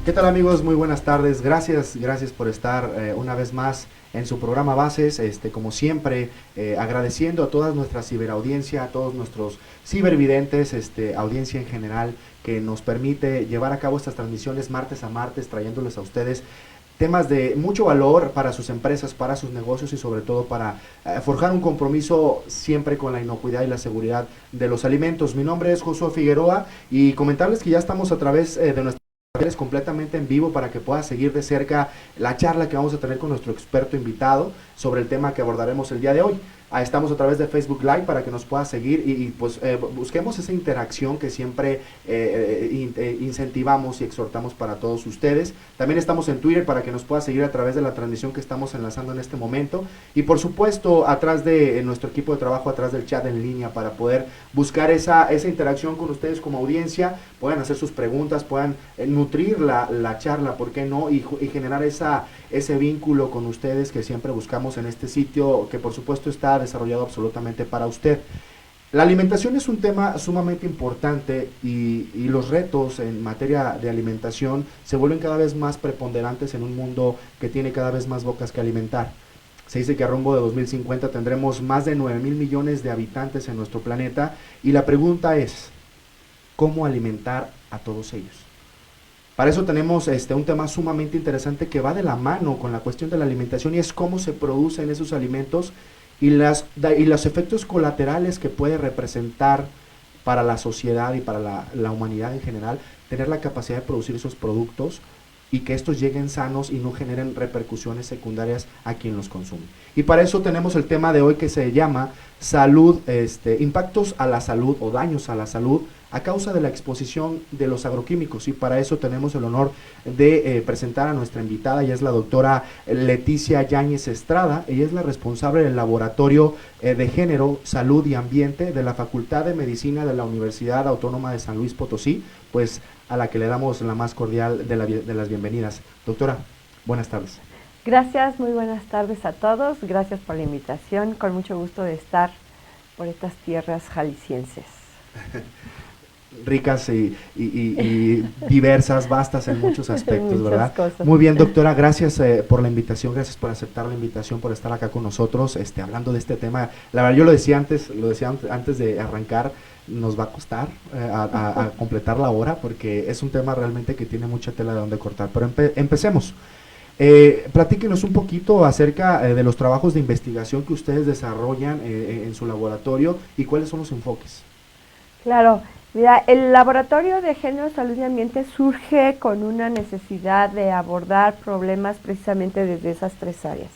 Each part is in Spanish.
¿Qué tal, amigos? Muy buenas tardes. Gracias por estar una vez más en su programa Bases. Como siempre, agradeciendo a toda nuestra ciberaudiencia, a todos nuestros cibervidentes, audiencia en general, que nos permite llevar a cabo estas transmisiones martes a martes, trayéndoles a ustedes temas de mucho valor para sus empresas, para sus negocios y sobre todo para forjar un compromiso siempre con la inocuidad y la seguridad de los alimentos. Mi nombre es Josué Figueroa y comentarles que ya estamos a través de nuestra completamente en vivo para que pueda seguir de cerca la charla que vamos a tener con nuestro experto invitado sobre el tema que abordaremos el día de hoy. Estamos a través de Facebook Live para que nos pueda seguir pues busquemos esa interacción que siempre incentivamos y exhortamos para todos ustedes. También estamos en Twitter para que nos pueda seguir a través de la transmisión que estamos enlazando en este momento y por supuesto atrás de nuestro equipo de trabajo, atrás del chat en línea para poder buscar esa interacción con ustedes como audiencia, puedan hacer sus preguntas, puedan nutrir la charla, ¿por qué no? Y generar ese vínculo con ustedes que siempre buscamos en este sitio que por supuesto está desarrollado absolutamente para usted. La alimentación es un tema sumamente importante y los retos en materia de alimentación se vuelven cada vez más preponderantes en un mundo que tiene cada vez más bocas que alimentar. Se dice que a rumbo de 2050 tendremos más de 9,000 millones de habitantes en nuestro planeta y la pregunta es, ¿cómo alimentar a todos ellos? Para eso tenemos un tema sumamente interesante que va de la mano con la cuestión de la alimentación y es cómo se producen esos alimentos y los efectos colaterales que puede representar para la sociedad y para la humanidad en general, tener la capacidad de producir esos productos y que estos lleguen sanos y no generen repercusiones secundarias a quien los consume. Y para eso tenemos el tema de hoy que se llama salud, impactos a la salud o daños a la salud a causa de la exposición de los agroquímicos, y para eso tenemos el honor de presentar a nuestra invitada. Ella es la doctora Leticia Yáñez Estrada. Ella es la responsable del Laboratorio de Género, Salud y Ambiente de la Facultad de Medicina de la Universidad Autónoma de San Luis Potosí, pues a la que le damos la más cordial de las bienvenidas. Doctora, buenas tardes. Gracias, muy buenas tardes a todos. Gracias por la invitación. Con mucho gusto de estar por estas tierras jaliscienses. Ricas y diversas, vastas en muchos aspectos, en ¿verdad? Cosas. Muy bien, doctora, gracias por la invitación, gracias por aceptar la invitación, por estar acá con nosotros, hablando de este tema. La verdad, yo lo decía antes de arrancar, nos va a costar a completar la hora, porque es un tema realmente que tiene mucha tela de donde cortar, pero empecemos. Platíquenos un poquito acerca de los trabajos de investigación que ustedes desarrollan en su laboratorio y cuáles son los enfoques. Claro. Mira, el Laboratorio de Género, Salud y Ambiente surge con una necesidad de abordar problemas precisamente desde esas tres áreas.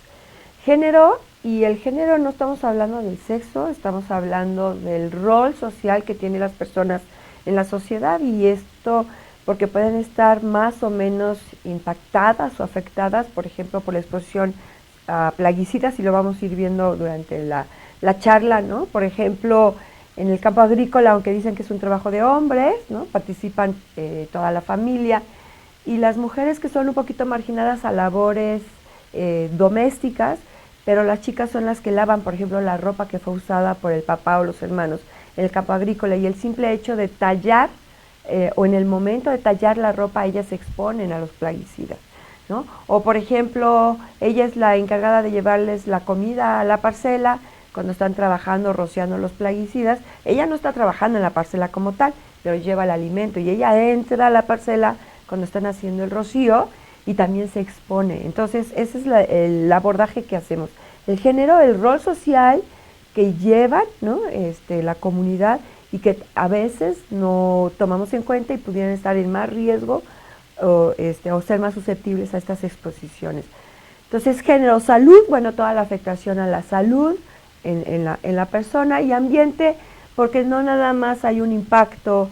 Género, y el género no estamos hablando del sexo, estamos hablando del rol social que tienen las personas en la sociedad, y esto porque pueden estar más o menos impactadas o afectadas, por ejemplo, por la exposición a plaguicidas, y lo vamos a ir viendo durante la charla, ¿no? Por ejemplo, en el campo agrícola, aunque dicen que es un trabajo de hombres, ¿no? Participan toda la familia, y las mujeres que son un poquito marginadas a labores domésticas, pero las chicas son las que lavan, por ejemplo, la ropa que fue usada por el papá o los hermanos en el campo agrícola, y el simple hecho de tallar o en el momento de tallar la ropa, ellas se exponen a los plaguicidas, ¿no? O por ejemplo, ella es la encargada de llevarles la comida a la parcela. Cuando están trabajando, rociando los plaguicidas, ella no está trabajando en la parcela como tal, pero lleva el alimento, y ella entra a la parcela cuando están haciendo el rocío y también se expone. Entonces, ese es el abordaje que hacemos. El género, el rol social que llevan, ¿no? La comunidad, y que a veces no tomamos en cuenta y pudieran estar en más riesgo o ser más susceptibles a estas exposiciones. Entonces, género, salud, bueno, toda la afectación a la salud, en la persona, y ambiente, porque no nada más hay un impacto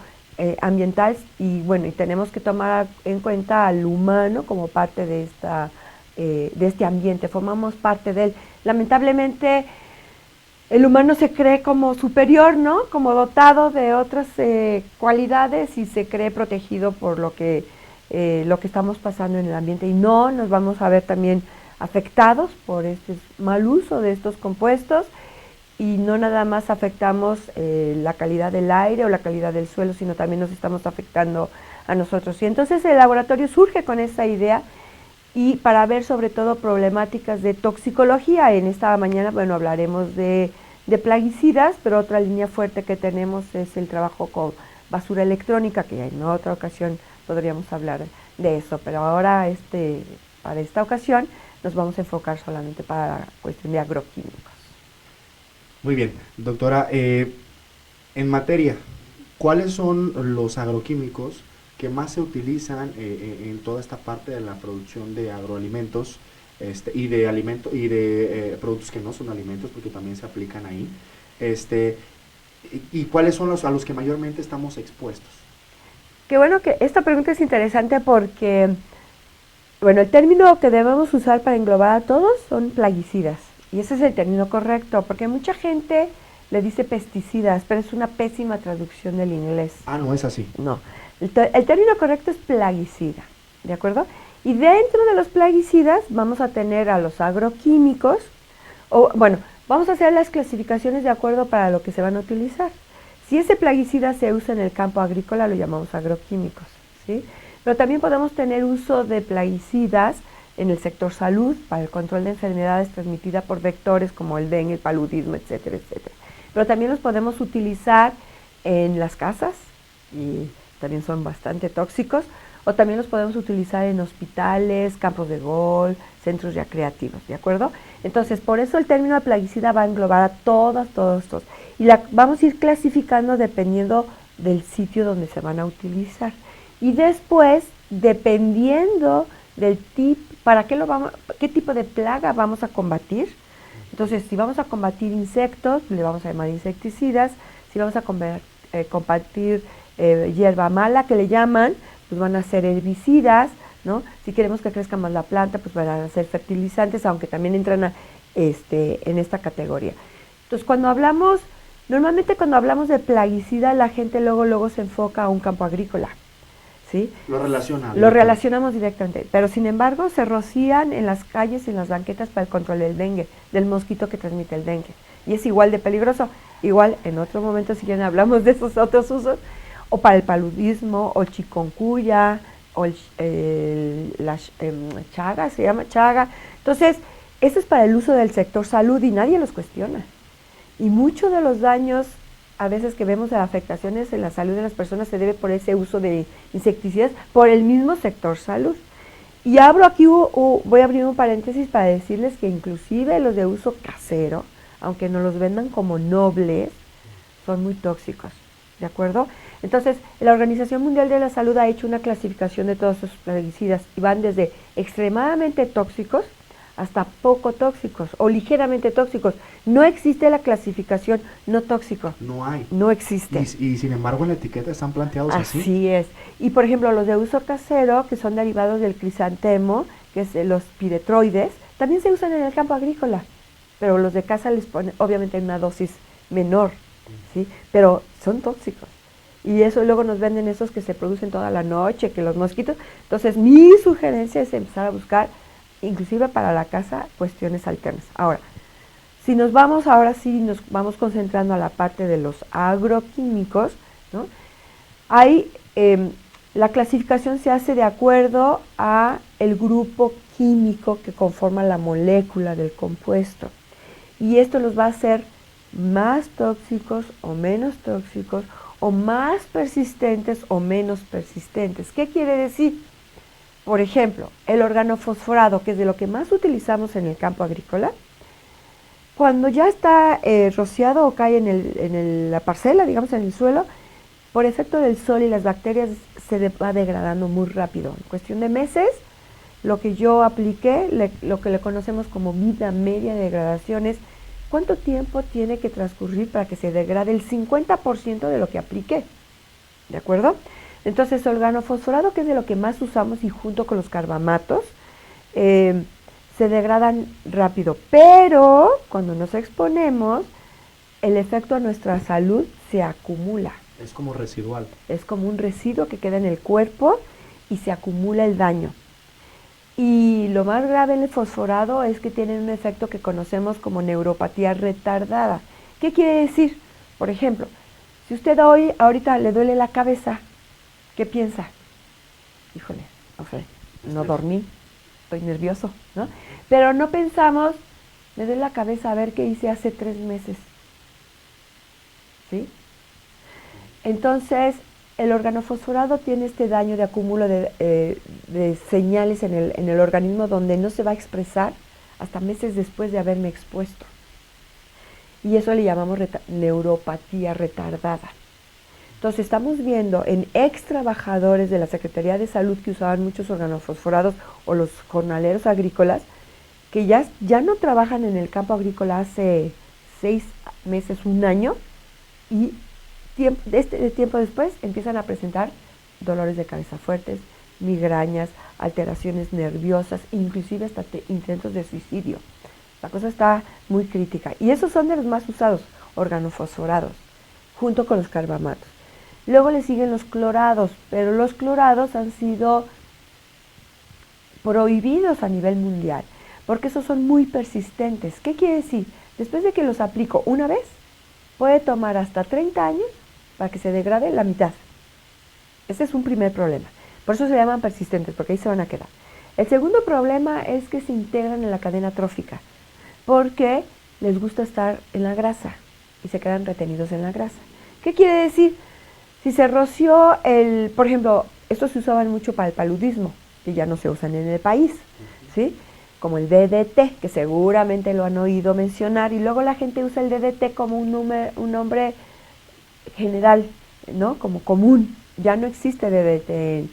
ambiental, y bueno, y tenemos que tomar en cuenta al humano como parte de este ambiente, formamos parte de él. Lamentablemente, el humano se cree como superior, ¿no? Como dotado de otras cualidades, y se cree protegido por lo que estamos pasando en el ambiente, y no, nos vamos a ver también afectados por este mal uso de estos compuestos, y no nada más afectamos la calidad del aire o la calidad del suelo, sino también nos estamos afectando a nosotros. Y entonces el laboratorio surge con esta idea y para ver sobre todo problemáticas de toxicología. En esta mañana, bueno, hablaremos de plaguicidas, pero otra línea fuerte que tenemos es el trabajo con basura electrónica, que en otra ocasión podríamos hablar de eso, pero ahora para esta ocasión nos vamos a enfocar solamente para la cuestión de agroquímicos. Muy bien, doctora, en materia, ¿cuáles son los agroquímicos que más se utilizan en toda esta parte de la producción de agroalimentos y de productos que no son alimentos, porque también se aplican ahí? ¿Y cuáles son a los que mayormente estamos expuestos? Qué bueno que esta pregunta es interesante porque, bueno, el término que debemos usar para englobar a todos son plaguicidas. Y ese es el término correcto, porque mucha gente le dice pesticidas, pero es una pésima traducción del inglés. Ah, no es así. No, el término correcto es plaguicida, ¿de acuerdo? Y dentro de los plaguicidas vamos a tener a los agroquímicos, o bueno, vamos a hacer las clasificaciones de acuerdo para lo que se van a utilizar. Si ese plaguicida se usa en el campo agrícola, lo llamamos agroquímicos, ¿sí? Pero también podemos tener uso de plaguicidas en el sector salud para el control de enfermedades transmitidas por vectores como el dengue, el paludismo, etcétera, etcétera. Pero también los podemos utilizar en las casas y también son bastante tóxicos, o también los podemos utilizar en hospitales, campos de golf, centros recreativos, ¿de acuerdo? Entonces, por eso el término de plaguicida va a englobar a todos. Y vamos a ir clasificando dependiendo del sitio donde se van a utilizar. Y después, dependiendo del qué tipo de plaga vamos a combatir. Entonces, si vamos a combatir insectos, le vamos a llamar insecticidas. Si vamos a combatir hierba mala, que le llaman, pues van a ser herbicidas, ¿no? Si queremos que crezca más la planta, pues van a ser fertilizantes, aunque también entran en esta categoría. Entonces, normalmente cuando hablamos de plaguicida, la gente luego se enfoca a un campo agrícola, ¿sí? Lo relacionamos directamente, pero sin embargo se rocían en las calles y en las banquetas para el control del dengue, del mosquito que transmite el dengue. Y es igual de peligroso. Igual en otro momento, si quieren, hablamos de esos otros usos, o para el paludismo, o chikungunya, o la chaga, se llama chaga. Entonces, eso es para el uso del sector salud y nadie los cuestiona. Y muchos de los daños, a veces que vemos de afectaciones en la salud de las personas, se debe por ese uso de insecticidas por el mismo sector salud. Y voy a abrir un paréntesis para decirles que inclusive los de uso casero, aunque nos los vendan como nobles, son muy tóxicos, ¿de acuerdo? Entonces, la Organización Mundial de la Salud ha hecho una clasificación de todos esos plaguicidas y van desde extremadamente tóxicos hasta poco tóxicos o ligeramente tóxicos. No existe la clasificación no tóxico. No hay. No existe. Y sin embargo en la etiqueta están planteados así. Así es. Y por ejemplo, los de uso casero, que son derivados del crisantemo, que es de los piretroides, también se usan en el campo agrícola. Pero los de casa les ponen, obviamente, en una dosis menor, ¿sí? Pero son tóxicos. Y eso luego nos venden esos que se producen toda la noche, que los mosquitos. Entonces, mi sugerencia es empezar a buscar, inclusive para la casa, cuestiones alternas. Ahora sí nos vamos concentrando a la parte de los agroquímicos, ¿no? La clasificación se hace de acuerdo a el grupo químico que conforma la molécula del compuesto. Y esto los va a hacer más tóxicos o menos tóxicos, o más persistentes o menos persistentes. ¿Qué quiere decir? Por ejemplo, el organofosforado, que es de lo que más utilizamos en el campo agrícola, cuando ya está rociado o cae en la parcela, digamos en el suelo, por efecto del sol y las bacterias se va degradando muy rápido. En cuestión de meses, lo que yo apliqué, lo que le conocemos como vida media de degradación es cuánto tiempo tiene que transcurrir para que se degrade el 50% de lo que apliqué. ¿De acuerdo? Entonces, organofosforado, que es de lo que más usamos y junto con los carbamatos, se degradan rápido. Pero cuando nos exponemos, el efecto a nuestra salud se acumula. Es como residual. Es como un residuo que queda en el cuerpo y se acumula el daño. Y lo más grave en el fosforado es que tiene un efecto que conocemos como neuropatía retardada. ¿Qué quiere decir? Por ejemplo, si usted ahorita le duele la cabeza, ¿qué piensa? híjole, no sé, no dormí, estoy nervioso, ¿no? Pero no pensamos, me doy la cabeza a ver qué hice hace 3 meses, ¿sí? Entonces, el organofosforado tiene este daño de acúmulo de señales en el organismo donde no se va a expresar hasta meses después de haberme expuesto. Y eso le llamamos neuropatía retardada. Entonces estamos viendo en ex trabajadores de la Secretaría de Salud que usaban muchos organofosforados o los jornaleros agrícolas que ya no trabajan en el campo agrícola hace 6 meses, 1 año, y tiempo después empiezan a presentar dolores de cabeza fuertes, migrañas, alteraciones nerviosas, inclusive hasta intentos de suicidio. La cosa está muy crítica. Y esos son de los más usados, organofosforados, junto con los carbamatos. Luego le siguen los clorados, pero los clorados han sido prohibidos a nivel mundial, porque esos son muy persistentes. ¿Qué quiere decir? Después de que los aplico una vez, puede tomar hasta 30 años para que se degrade la mitad. Ese es un primer problema. Por eso se llaman persistentes, porque ahí se van a quedar. El segundo problema es que se integran en la cadena trófica, porque les gusta estar en la grasa y se quedan retenidos en la grasa. ¿Qué quiere decir? Si se roció por ejemplo, estos se usaban mucho para el paludismo, que ya no se usan en el país, ¿sí? Como el DDT, que seguramente lo han oído mencionar, y luego la gente usa el DDT como un nombre general, ¿no? Como común. Ya no existe DDT,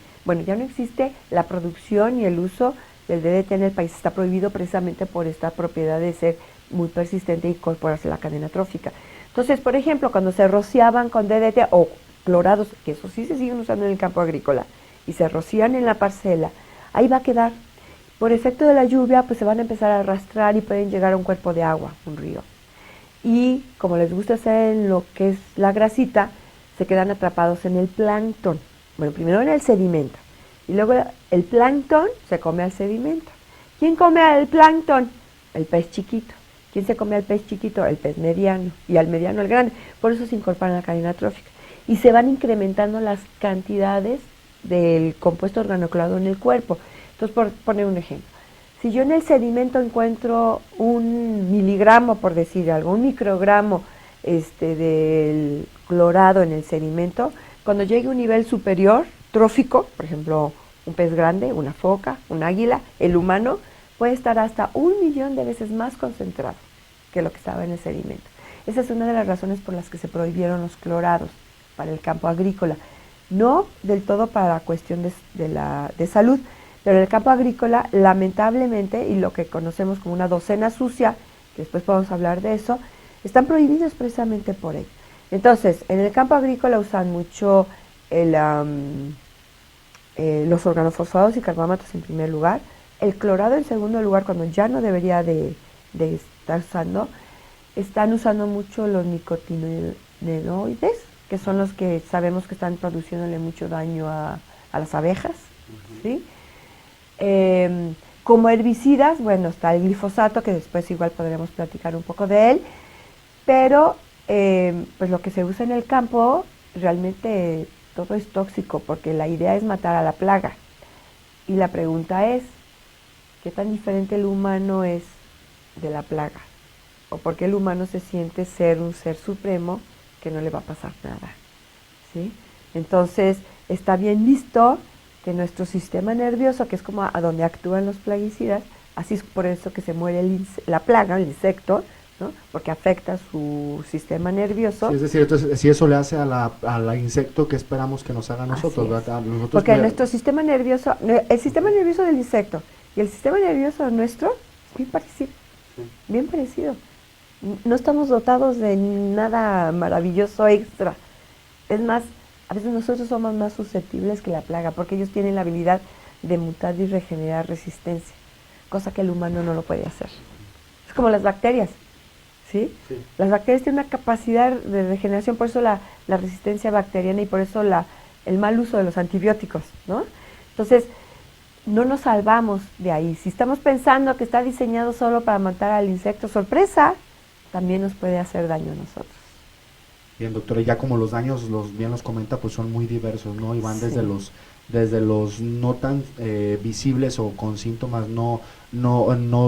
ya no existe la producción y el uso del DDT en el país. Está prohibido precisamente por esta propiedad de ser muy persistente e incorporarse a la cadena trófica. Entonces, por ejemplo, cuando se rociaban con DDT o clorados, que eso sí se siguen usando en el campo agrícola, y se rocían en la parcela, ahí va a quedar. Por efecto de la lluvia, pues se van a empezar a arrastrar y pueden llegar a un cuerpo de agua, un río. Y como les gusta hacer en lo que es la grasita, se quedan atrapados en el plancton. Bueno, primero en el sedimento, y luego el plancton se come al sedimento. ¿Quién come al plancton? El pez chiquito. ¿Quién se come al pez chiquito? El pez mediano, y al mediano el grande. Por eso se incorporan a la cadena trófica. Y se van incrementando las cantidades del compuesto organoclorado en el cuerpo. Entonces, por poner un ejemplo, si yo en el sedimento encuentro 1 miligramo, por decir algo, 1 microgramo del clorado en el sedimento, cuando llegue a un nivel superior, trófico, por ejemplo, un pez grande, una foca, un águila, el humano, puede estar hasta 1.000.000 de veces más concentrado que lo que estaba en el sedimento. Esa es una de las razones por las que se prohibieron los clorados para el campo agrícola. No del todo para la cuestión de salud, pero en el campo agrícola, lamentablemente, y lo que conocemos como una docena sucia, que después podemos hablar de eso, están prohibidos precisamente por ello. Entonces, en el campo agrícola usan mucho los organofosfados y carbamatos en primer lugar, el clorado en segundo lugar, cuando ya no debería de estar usando. Están usando mucho los nicotinoides, que son los que sabemos que están produciéndole mucho daño a las abejas, ¿sí? Como herbicidas, bueno, está el glifosato, que después igual podremos platicar un poco de él, pero pues lo que se usa en el campo, realmente todo es tóxico, porque la idea es matar a la plaga. Y la pregunta es, ¿qué tan diferente el humano es de la plaga? ¿O por qué el humano se siente ser un ser supremo que no le va a pasar nada? ¿Sí? Entonces, está bien visto que nuestro sistema nervioso, que es como a donde actúan los plaguicidas, así es por eso que se muere la plaga, el insecto, ¿no? Porque afecta su sistema nervioso. Sí, es decir, entonces, si eso le hace al insecto, ¿qué esperamos que nos haga a nosotros? Nosotros porque nuestro sistema nervioso, el sistema nervioso del insecto y el sistema nervioso nuestro es bien parecido, bien parecido. No estamos dotados de nada maravilloso extra. Es más, a veces nosotros somos más susceptibles que la plaga, porque ellos tienen la habilidad de mutar y regenerar resistencia, cosa que el humano no lo puede hacer. Es como las bacterias, ¿sí? Sí. Las bacterias tienen una capacidad de regeneración, por eso la resistencia bacteriana y por eso el mal uso de los antibióticos, ¿no? Entonces, no nos salvamos de ahí. Si estamos pensando que está diseñado solo para matar al insecto, sorpresa, también nos puede hacer daño a nosotros. Bien, doctora, ya como los daños, bien los comenta, pues son muy diversos, ¿no? Y van desde desde los no tan visibles o con síntomas no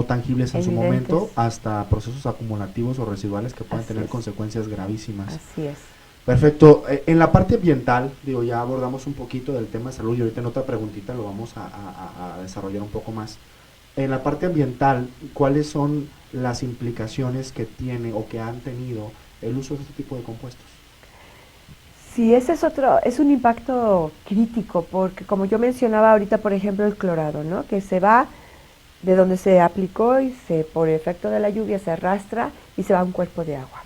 tangibles en su Evidentes. momento, hasta procesos acumulativos o residuales que pueden Así tener es. consecuencias gravísimas. Así es. Perfecto. En la parte ambiental, digo, ya abordamos un poquito del tema de salud y ahorita en otra preguntita lo vamos a desarrollar un poco más. En la parte ambiental, ¿cuáles son las implicaciones que tiene o que han tenido el uso de este tipo de compuestos? Sí, ese es un impacto crítico, porque como yo mencionaba ahorita, por ejemplo, el clorado, ¿no? Que se va de donde se aplicó y por efecto de la lluvia se arrastra y se va a un cuerpo de agua.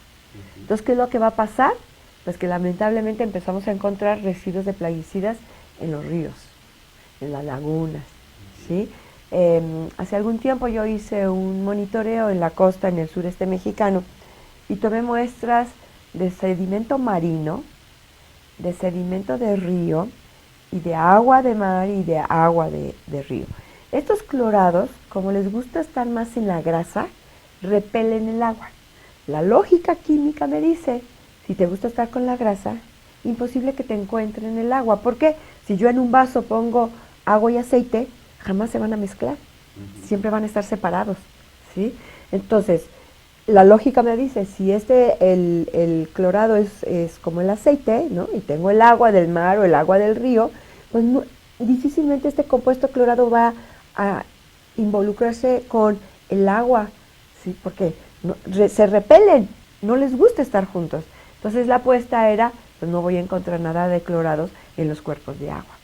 Entonces, ¿qué es lo que va a pasar? Pues que lamentablemente empezamos a encontrar residuos de plaguicidas en los ríos, en las lagunas, ¿sí? Hace algún tiempo yo hice un monitoreo en la costa, en el sureste mexicano, y tomé muestras de sedimento marino, de sedimento de río y de agua de mar y de agua de río. Estos clorados, como les gusta estar más en la grasa, repelen el agua. La lógica química me dice, si te gusta estar con la grasa, imposible que te encuentren en el agua. ¿Por qué? Si yo en un vaso pongo agua y aceite, jamás se van a mezclar. Siempre van a estar separados, ¿sí? Entonces, la lógica me dice, si el clorado es como el aceite, ¿no? Y tengo el agua del mar o el agua del río, pues difícilmente este compuesto clorado va a involucrarse con el agua, ¿sí? Porque se repelen, no les gusta estar juntos. Entonces la apuesta era, pues no voy a encontrar nada de clorados en los cuerpos de agua.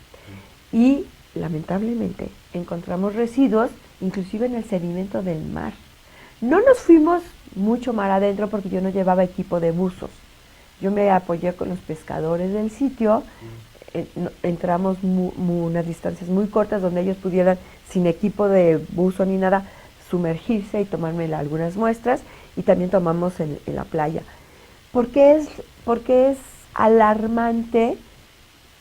Y lamentablemente encontramos residuos, inclusive en el sedimento del mar. No nos fuimos mucho mar adentro porque yo no llevaba equipo de buzos. Yo me apoyé con los pescadores del sitio, entramos unas distancias muy cortas donde ellos pudieran, sin equipo de buzo ni nada, sumergirse y tomarme algunas muestras, y también tomamos en la playa. ¿Por qué es alarmante?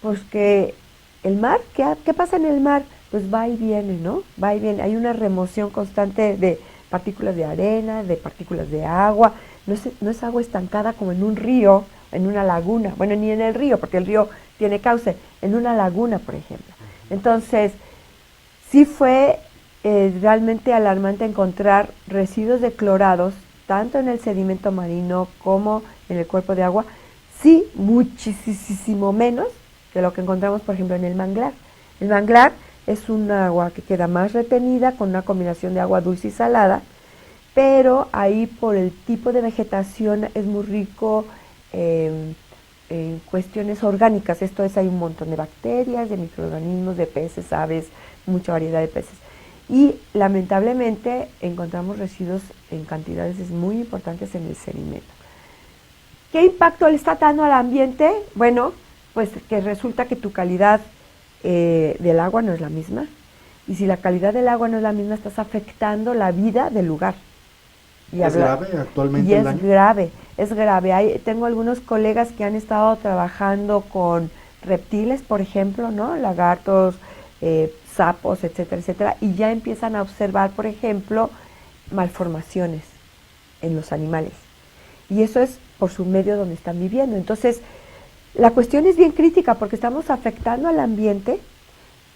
Pues que el mar, ¿qué pasa en el mar? Pues va y viene, ¿no? Va y viene, hay una remoción constante de partículas de arena, de partículas de agua, no es agua estancada como en un río, en una laguna, bueno, ni en el río, porque el río tiene cauce, en una laguna, por ejemplo. Entonces, sí fue realmente alarmante encontrar residuos de clorados, tanto en el sedimento marino como en el cuerpo de agua, sí, muchísimo menos de lo que encontramos, por ejemplo, en el manglar. El manglar es un agua que queda más retenida con una combinación de agua dulce y salada, pero ahí por el tipo de vegetación es muy rico en cuestiones orgánicas. Esto es, hay un montón de bacterias, de microorganismos, de peces, aves, mucha variedad de peces. Y lamentablemente encontramos residuos en cantidades muy importantes en el sedimento. ¿Qué impacto le está dando al ambiente? Bueno, pues que resulta que tu calidad del agua no es la misma. Y si la calidad del agua no es la misma, estás afectando la vida del lugar. ¿Es grave actualmente el daño? Es grave. Tengo algunos colegas que han estado trabajando con reptiles, por ejemplo, ¿no? Lagartos, sapos, etcétera, etcétera, y ya empiezan a observar, por ejemplo, malformaciones en los animales. Y eso es por su medio donde están viviendo. Entonces, la cuestión es bien crítica porque estamos afectando al ambiente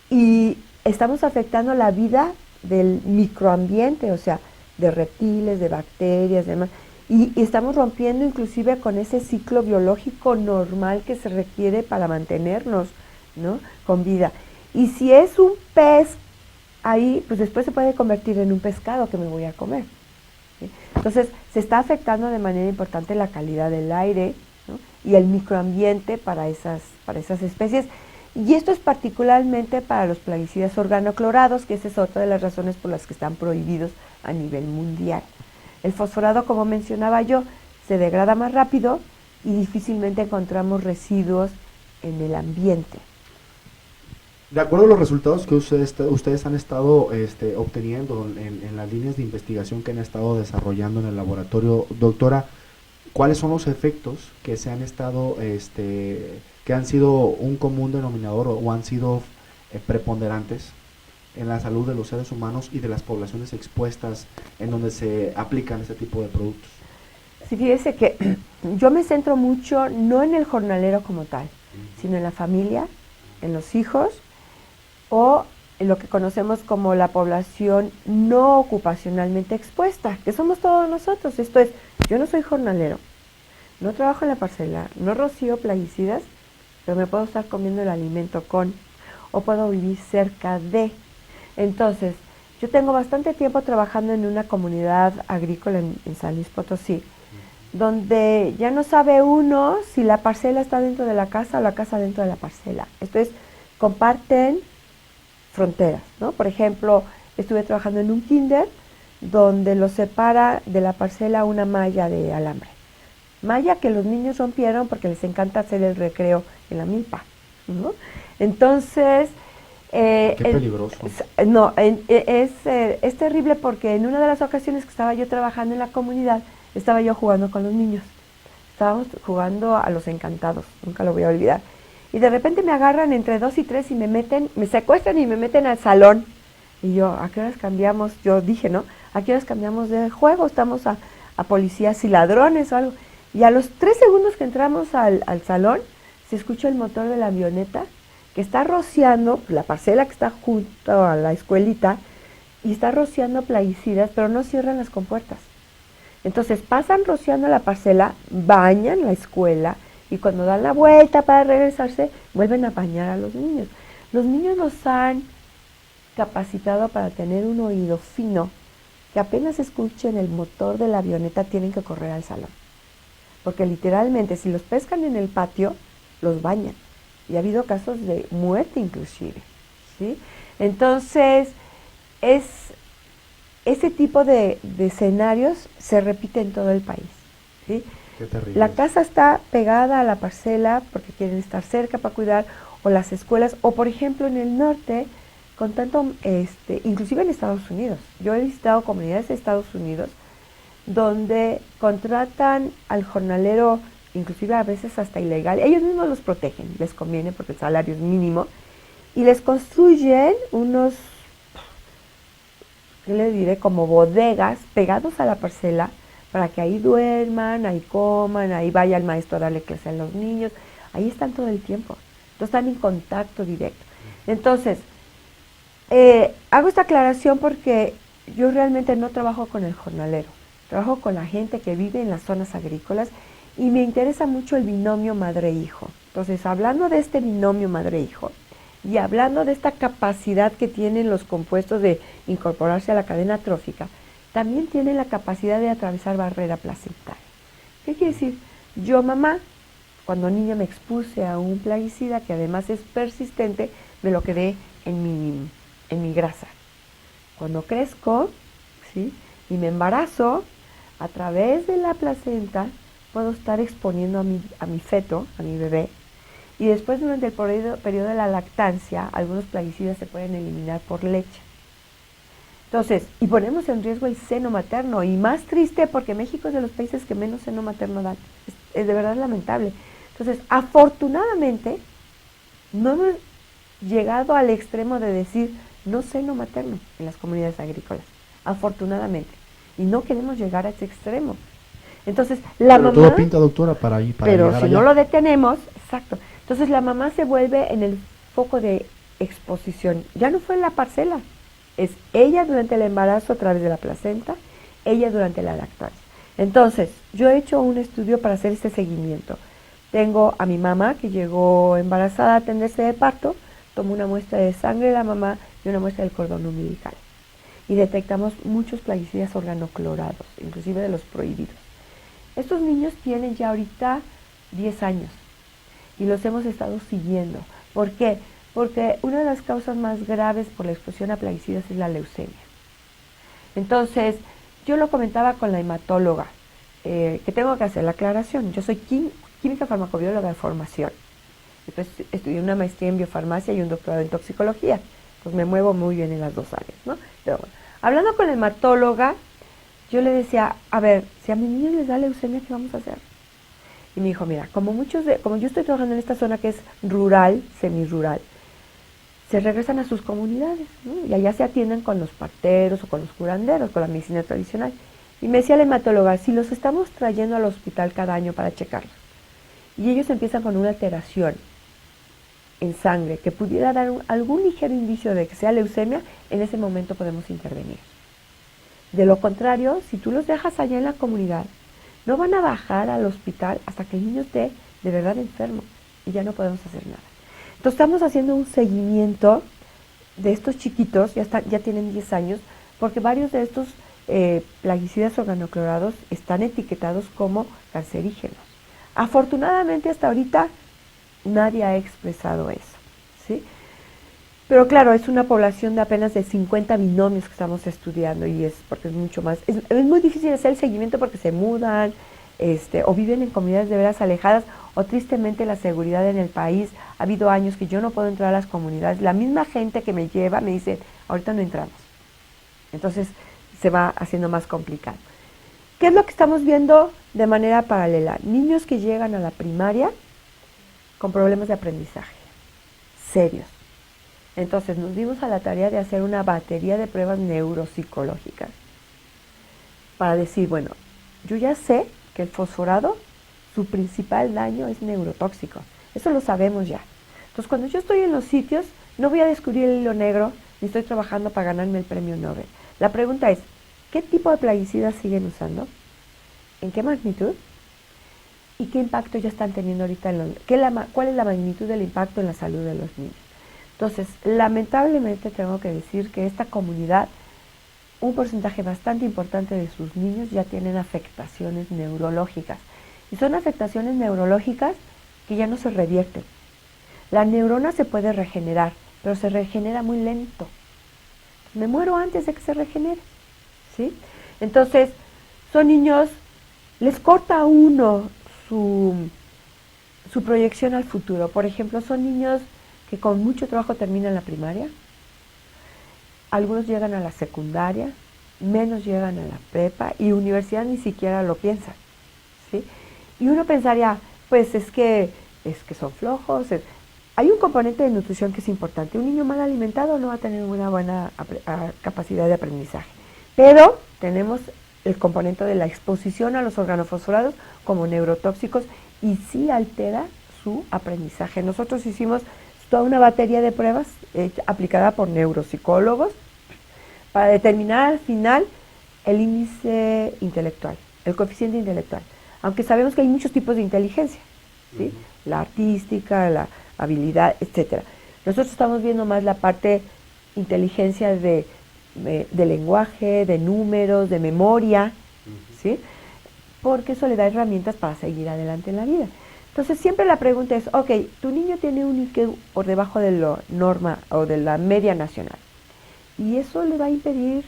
y estamos afectando la vida del microambiente, o sea, de reptiles, de bacterias, demás. Y estamos rompiendo inclusive con ese ciclo biológico normal que se requiere para mantenernos, ¿no?, con vida. Y si es un pez, ahí pues después se puede convertir en un pescado que me voy a comer, ¿sí? Entonces se está afectando de manera importante la calidad del aire, ¿no?, y el microambiente para esas especies. Y esto es particularmente para los plaguicidas organoclorados, que esa es otra de las razones por las que están prohibidos a nivel mundial. El fosforado, como mencionaba yo, se degrada más rápido y difícilmente encontramos residuos en el ambiente. De acuerdo a los resultados que ustedes han estado obteniendo en las líneas de investigación que han estado desarrollando en el laboratorio, doctora, ¿cuáles son los efectos que se han estado, que han sido un común denominador o han sido preponderantes en la salud de los seres humanos y de las poblaciones expuestas en donde se aplican este tipo de productos? Sí, fíjese que yo me centro mucho no en el jornalero como tal, sino en la familia, en los hijos o lo que conocemos como la población no ocupacionalmente expuesta, que somos todos nosotros. Esto es, yo no soy jornalero, no trabajo en la parcela, no rocío plaguicidas, pero me puedo estar comiendo el alimento con, o puedo vivir cerca de. Entonces, yo tengo bastante tiempo trabajando en una comunidad agrícola en San Luis Potosí, donde ya no sabe uno si la parcela está dentro de la casa o la casa dentro de la parcela. Entonces, comparten fronteras, ¿no? Por ejemplo, estuve trabajando en un kinder donde los separa de la parcela una malla de alambre. Malla que los niños rompieron porque les encanta hacer el recreo en la milpa, ¿no? Entonces, Qué peligroso. es terrible porque en una de las ocasiones que estaba yo trabajando en la comunidad, estaba yo jugando con los niños. Estábamos jugando a los encantados, nunca lo voy a olvidar. Y de repente me agarran entre 2 y 3 y me secuestran y me meten al salón. Y yo, ¿a qué horas cambiamos? Yo dije, ¿no? ¿A qué horas cambiamos de juego? Estamos a policías y ladrones o algo. Y a los 3 segundos que entramos al salón, se escucha el motor de la avioneta que está rociando, la parcela que está junto a la escuelita, y está rociando plaguicidas, pero no cierran las compuertas. Entonces pasan rociando la parcela, bañan la escuela, y cuando dan la vuelta para regresarse, vuelven a bañar a los niños. Los niños los han capacitado para tener un oído fino, que apenas escuchen el motor de la avioneta tienen que correr al salón. Porque literalmente, si los pescan en el patio, los bañan. Y ha habido casos de muerte inclusive, ¿sí? Entonces, ese tipo de escenarios se repite en todo el país, ¿sí? Qué terrible. La casa está pegada a la parcela porque quieren estar cerca para cuidar, o las escuelas, o por ejemplo en el norte, con tanto, inclusive en Estados Unidos. Yo he visitado comunidades de Estados Unidos donde contratan al jornalero, inclusive a veces hasta ilegal, ellos mismos los protegen, les conviene porque el salario es mínimo, y les construyen unos, ¿qué le diré?, como bodegas pegados a la parcela, para que ahí duerman, ahí coman, ahí vaya el maestro a darle clase a los niños, ahí están todo el tiempo, entonces están en contacto directo. Entonces, hago esta aclaración porque yo realmente no trabajo con el jornalero, trabajo con la gente que vive en las zonas agrícolas y me interesa mucho el binomio madre-hijo. Entonces, hablando de este binomio madre-hijo y hablando de esta capacidad que tienen los compuestos de incorporarse a la cadena trófica, también tienen la capacidad de atravesar barrera placentaria. ¿Qué quiere decir? Yo, mamá, cuando niña me expuse a un plaguicida que además es persistente, me lo quedé en mi grasa. Cuando crezco, ¿sí?, y me embarazo, a través de la placenta puedo estar exponiendo a mi feto, a mi bebé, y después durante el periodo de la lactancia, algunos plaguicidas se pueden eliminar por leche. Entonces, y ponemos en riesgo el seno materno, y más triste porque México es de los países que menos seno materno dan. Es de verdad lamentable. Entonces, afortunadamente, no hemos llegado al extremo de decir no seno materno en las comunidades agrícolas, afortunadamente, y no queremos llegar a ese extremo. Entonces, la mamá... Todo pinta, doctora, para llegar pero si allá. no lo detenemos, exacto. Entonces, la mamá se vuelve en el foco de exposición. Ya no fue en la parcela, es ella durante el embarazo a través de la placenta, ella durante la lactancia. Entonces, yo he hecho un estudio para hacer este seguimiento. Tengo a mi mamá que llegó embarazada a atenderse de parto, tomo una muestra de sangre de la mamá y una muestra del cordón umbilical. Y detectamos muchos plaguicidas organoclorados, inclusive de los prohibidos. Estos niños tienen ya ahorita 10 años y los hemos estado siguiendo. ¿Por qué? Porque una de las causas más graves por la exposición a plaguicidas es la leucemia. Entonces, yo lo comentaba con la hematóloga, que tengo que hacer la aclaración. Yo soy química farmacobióloga de formación. Después estudié una maestría en biofarmacia y un doctorado en toxicología. Pues me muevo muy bien en las dos áreas, ¿no? Pero bueno, hablando con la hematóloga, yo le decía, a ver, si a mis niños les da leucemia, ¿qué vamos a hacer? Y me dijo, mira, como yo estoy trabajando en esta zona que es rural, semirural, se regresan a sus comunidades, ¿no? Y allá se atienden con los parteros o con los curanderos, con la medicina tradicional. Y me decía la hematóloga, si los estamos trayendo al hospital cada año para checarlos, y ellos empiezan con una alteración en sangre que pudiera dar algún ligero indicio de que sea leucemia, en ese momento podemos intervenir. De lo contrario, si tú los dejas allá en la comunidad, no van a bajar al hospital hasta que el niño esté de verdad enfermo y ya no podemos hacer nada. Entonces estamos haciendo un seguimiento de estos chiquitos, ya tienen 10 años, porque varios de estos plaguicidas organoclorados están etiquetados como cancerígenos. Afortunadamente hasta ahorita nadie ha expresado eso, ¿sí? Pero claro, es una población de apenas de 50 binomios que estamos estudiando y es porque es mucho más, es muy difícil hacer el seguimiento porque se mudan, o viven en comunidades de veras alejadas, o tristemente la seguridad en el país, ha habido años que yo no puedo entrar a las comunidades, la misma gente que me lleva me dice, ahorita no entramos. Entonces se va haciendo más complicado. ¿Qué es lo que estamos viendo de manera paralela? Niños que llegan a la primaria con problemas de aprendizaje, serios. Entonces nos dimos a la tarea de hacer una batería de pruebas neuropsicológicas para decir, bueno, yo ya sé que el fosforado, su principal daño es neurotóxico. Eso lo sabemos ya. Entonces cuando yo estoy en los sitios, no voy a descubrir el hilo negro, ni estoy trabajando para ganarme el premio Nobel. La pregunta es, ¿qué tipo de plaguicidas siguen usando? ¿En qué magnitud? ¿Y qué impacto ya están teniendo ahorita? ¿Cuál es la magnitud del impacto en la salud de los niños? Entonces, lamentablemente tengo que decir que esta comunidad, un porcentaje bastante importante de sus niños ya tienen afectaciones neurológicas. Y son afectaciones neurológicas que ya no se revierten. La neurona se puede regenerar, pero se regenera muy lento. Me muero antes de que se regenere, ¿sí? Entonces, son niños, les corta a uno su proyección al futuro. Por ejemplo, son niños que con mucho trabajo terminan la primaria, algunos llegan a la secundaria, menos llegan a la prepa y universidad ni siquiera lo piensan, ¿sí? Y uno pensaría, pues es que son flojos. Hay un componente de nutrición que es importante. Un niño mal alimentado no va a tener una buena capacidad de aprendizaje. Pero tenemos el componente de la exposición a los organofosforados como neurotóxicos y sí altera su aprendizaje. Nosotros hicimos toda una batería de pruebas aplicada por neuropsicólogos para determinar al final el índice intelectual, el coeficiente intelectual. Aunque sabemos que hay muchos tipos de inteligencia, ¿sí? La artística, la habilidad, etcétera. Nosotros estamos viendo más la parte inteligencia de lenguaje, de números, de memoria, ¿sí? Porque eso le da herramientas para seguir adelante en la vida. Entonces siempre la pregunta es, ok, tu niño tiene un IQ por debajo de la norma o de la media nacional, ¿y eso le va a impedir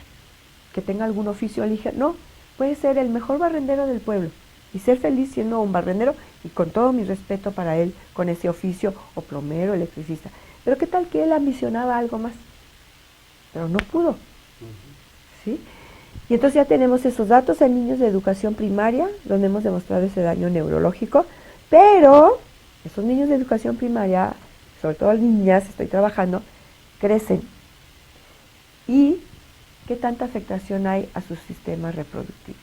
que tenga algún oficio ligero? No, puede ser el mejor barrendero del pueblo y ser feliz siendo un barrendero y con todo mi respeto para él con ese oficio, o plomero, electricista. Pero qué tal que él ambicionaba algo más, pero no pudo, ¿sí? Y entonces ya tenemos esos datos en niños de educación primaria, donde hemos demostrado ese daño neurológico, pero esos niños de educación primaria, sobre todo niñas, estoy trabajando, crecen. ¿Y qué tanta afectación hay a su sistema reproductivo?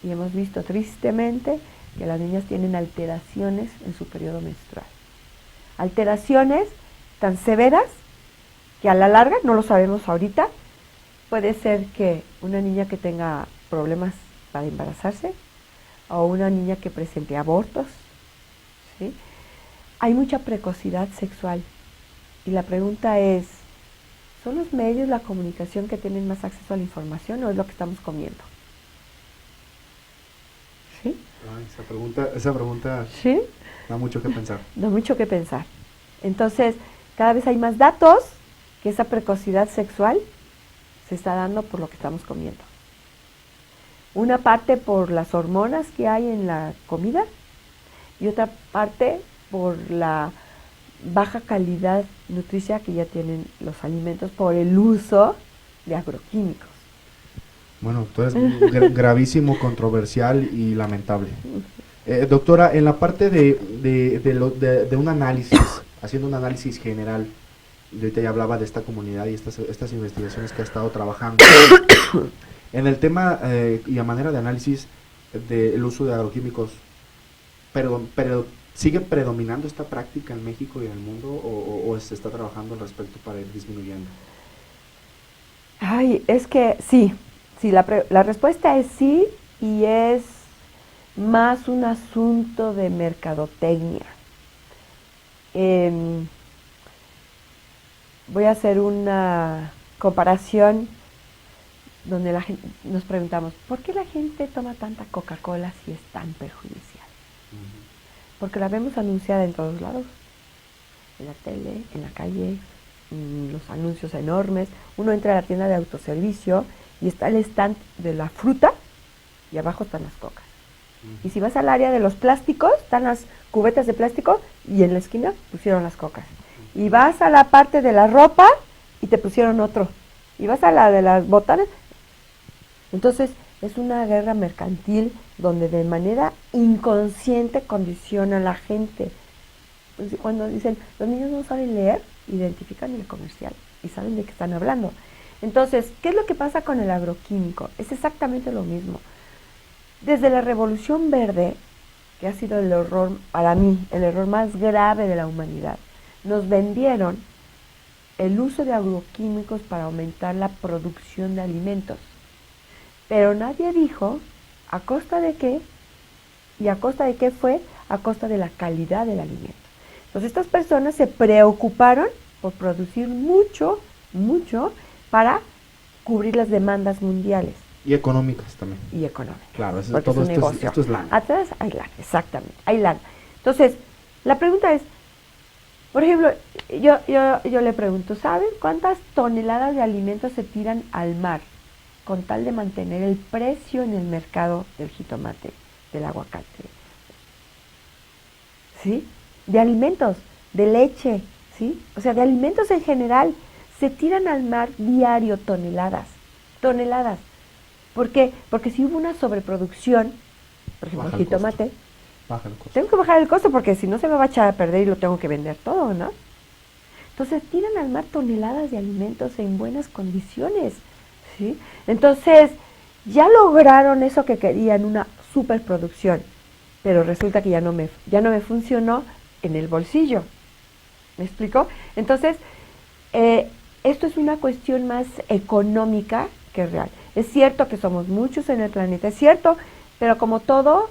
Y hemos visto tristemente que las niñas tienen alteraciones en su periodo menstrual. Alteraciones tan severas que a la larga, no lo sabemos ahorita, puede ser que una niña que tenga problemas para embarazarse o una niña que presente abortos, ¿sí? Hay mucha precocidad sexual y la pregunta es, ¿son los medios, la comunicación que tienen más acceso a la información o es lo que estamos comiendo? ¿Sí? Esa pregunta ¿sí? Da mucho que pensar. Da mucho que pensar. Entonces, cada vez hay más datos que esa precocidad sexual se está dando por lo que estamos comiendo. Una parte por las hormonas que hay en la comida y otra parte por la baja calidad nutricia que ya tienen los alimentos por el uso de agroquímicos. Bueno, entonces gravísimo, controversial y lamentable. Doctora, en la parte de un análisis, haciendo un análisis general, y ahorita ya hablaba de esta comunidad y estas investigaciones que ha estado trabajando, en el tema y a manera de análisis del uso de agroquímicos, ¿Sigue predominando esta práctica en México y en el mundo o se está trabajando al respecto para ir disminuyendo? Ay, es que sí, la respuesta es sí y es más un asunto de mercadotecnia. Em, Voy a hacer una comparación donde nos preguntamos, ¿por qué la gente toma tanta Coca-Cola si es tan perjudicial? Porque la vemos anunciada en todos lados, en la tele, en la calle, los anuncios enormes. Uno entra a la tienda de autoservicio y está el stand de la fruta y abajo están las cocas. Y si vas al área de los plásticos, están las cubetas de plástico y en la esquina pusieron las cocas. Y vas a la parte de la ropa y te pusieron otro. Y vas a la de las botanas. Entonces es una guerra mercantil donde de manera inconsciente condiciona a la gente. Pues cuando dicen, los niños no saben leer, identifican el comercial y saben de qué están hablando. Entonces, ¿qué es lo que pasa con el agroquímico? Es exactamente lo mismo. Desde la Revolución Verde, que ha sido el error, para mí, el error más grave de la humanidad, nos vendieron el uso de agroquímicos para aumentar la producción de alimentos. Pero nadie dijo a costa de qué, y a costa de qué fue, a costa de la calidad del alimento. Entonces estas personas se preocuparon por producir mucho para cubrir las demandas mundiales. Y económicas también. Y económicas. Claro, eso porque todo es un negocio. Esto es lana. Atrás hay lana, exactamente, hay lana. Entonces, la pregunta es, por ejemplo, yo le pregunto, ¿saben cuántas toneladas de alimentos se tiran al mar con tal de mantener el precio en el mercado del jitomate, del aguacate? ¿Sí? De alimentos, de leche, ¿sí? O sea, de alimentos en general. Se tiran al mar diario toneladas. ¿Por qué? Porque si hubo una sobreproducción, por ejemplo, el jitomate, baja el costo. Tengo que bajar el costo porque si no se me va a echar a perder y lo tengo que vender todo, ¿no? Entonces tiran al mar toneladas de alimentos en buenas condiciones, ¿sí? Entonces ya lograron eso que querían, una superproducción, pero resulta que ya no me funcionó en el bolsillo. ¿Me explico? Entonces, esto es una cuestión más económica que real. Es cierto que somos muchos en el planeta, es cierto, pero como todo,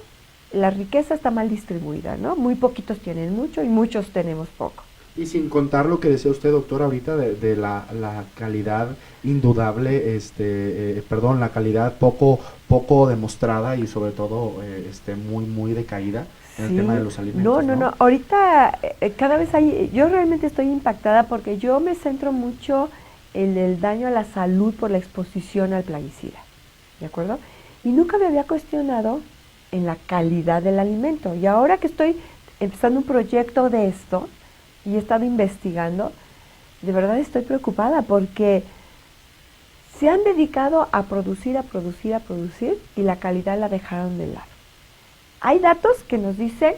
la riqueza está mal distribuida, ¿no? Muy poquitos tienen mucho y muchos tenemos poco. Y sin contar lo que decía usted, doctor, ahorita de la calidad indudable, la calidad poco demostrada y sobre todo muy decaída en el tema de los alimentos. No, ahorita cada vez yo realmente estoy impactada porque yo me centro mucho en el daño a la salud por la exposición al plaguicida, ¿de acuerdo? Y nunca me había cuestionado en la calidad del alimento. Y ahora que estoy empezando un proyecto de esto y he estado investigando, de verdad estoy preocupada porque se han dedicado a producir y la calidad la dejaron de lado. Hay datos que nos dicen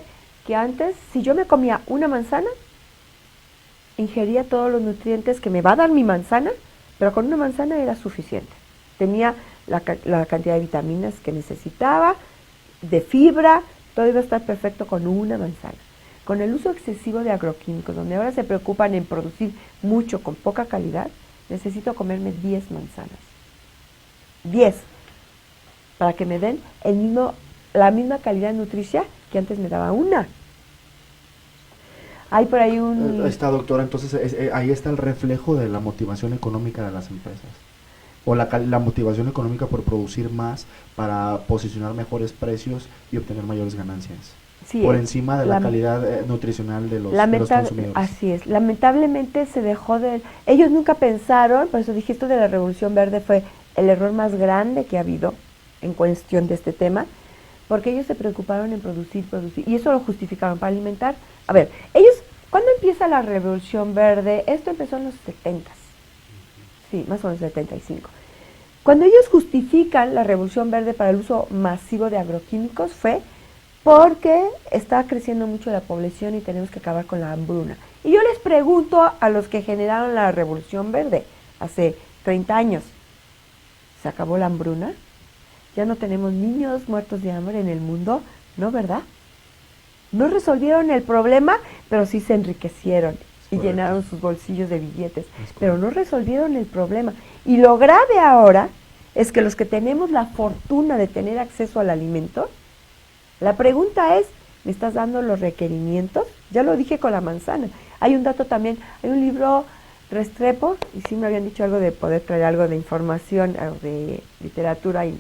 que antes, si yo me comía una manzana, ingería todos los nutrientes que me va a dar mi manzana, pero con una manzana era suficiente. Tenía la cantidad de vitaminas que necesitaba, de fibra, todo iba a estar perfecto con una manzana. Con el uso excesivo de agroquímicos, donde ahora se preocupan en producir mucho con poca calidad, necesito comerme 10 manzanas. 10, para que me den la misma calidad nutricia que antes me daba una. Hay por ahí Está, doctora, entonces ahí está el reflejo de la motivación económica de las empresas. O la motivación económica por producir más para posicionar mejores precios y obtener mayores ganancias. Sí, por encima de la calidad nutricional de los consumidores. Así es. Lamentablemente se dejó de... Ellos nunca pensaron, por eso dije, esto de la Revolución Verde fue el error más grande que ha habido en cuestión de este tema, porque ellos se preocuparon en producir, y eso lo justificaron para alimentar. A ver, ¿cuándo empieza la Revolución Verde? Esto empezó en los 70s. Sí, más o menos 75. Cuando ellos justifican la Revolución Verde para el uso masivo de agroquímicos fue porque está creciendo mucho la población y tenemos que acabar con la hambruna. Y yo les pregunto a los que generaron la Revolución Verde hace 30 años, ¿se acabó la hambruna? ¿Ya no tenemos niños muertos de hambre en el mundo? ¿No, verdad? No resolvieron el problema, pero sí se enriquecieron y Correcto. llenaron sus bolsillos de billetes, pero no resolvieron el problema. Y lo grave ahora es que los que tenemos la fortuna de tener acceso al alimento, la pregunta es, ¿me estás dando los requerimientos? Ya lo dije con la manzana. Hay un dato también, hay un libro Restrepo, y sí me habían dicho algo de poder traer algo de información, de literatura, y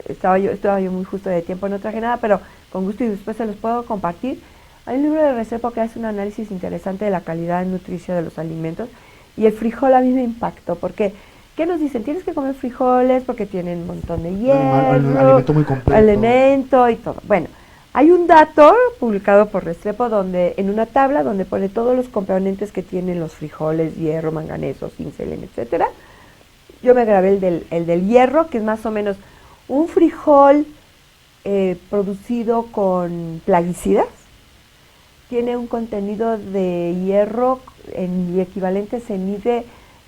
estaba yo muy justo de tiempo, no traje nada, pero con gusto y después se los puedo compartir. Hay un libro de Restrepo que hace un análisis interesante de la calidad nutricia de los alimentos, y el frijol a mí me impactó, porque ¿qué nos dicen? Tienes que comer frijoles porque tienen un montón de hierro, alimento muy completo. alimento y todo. Bueno, hay un dato publicado por Restrepo donde en una tabla donde pone todos los componentes que tienen los frijoles, hierro, manganeso, zinc, selen, etcétera. Yo me grabé el del hierro, que es más o menos un frijol producido con plaguicidas. Tiene un contenido de hierro en equivalente se mide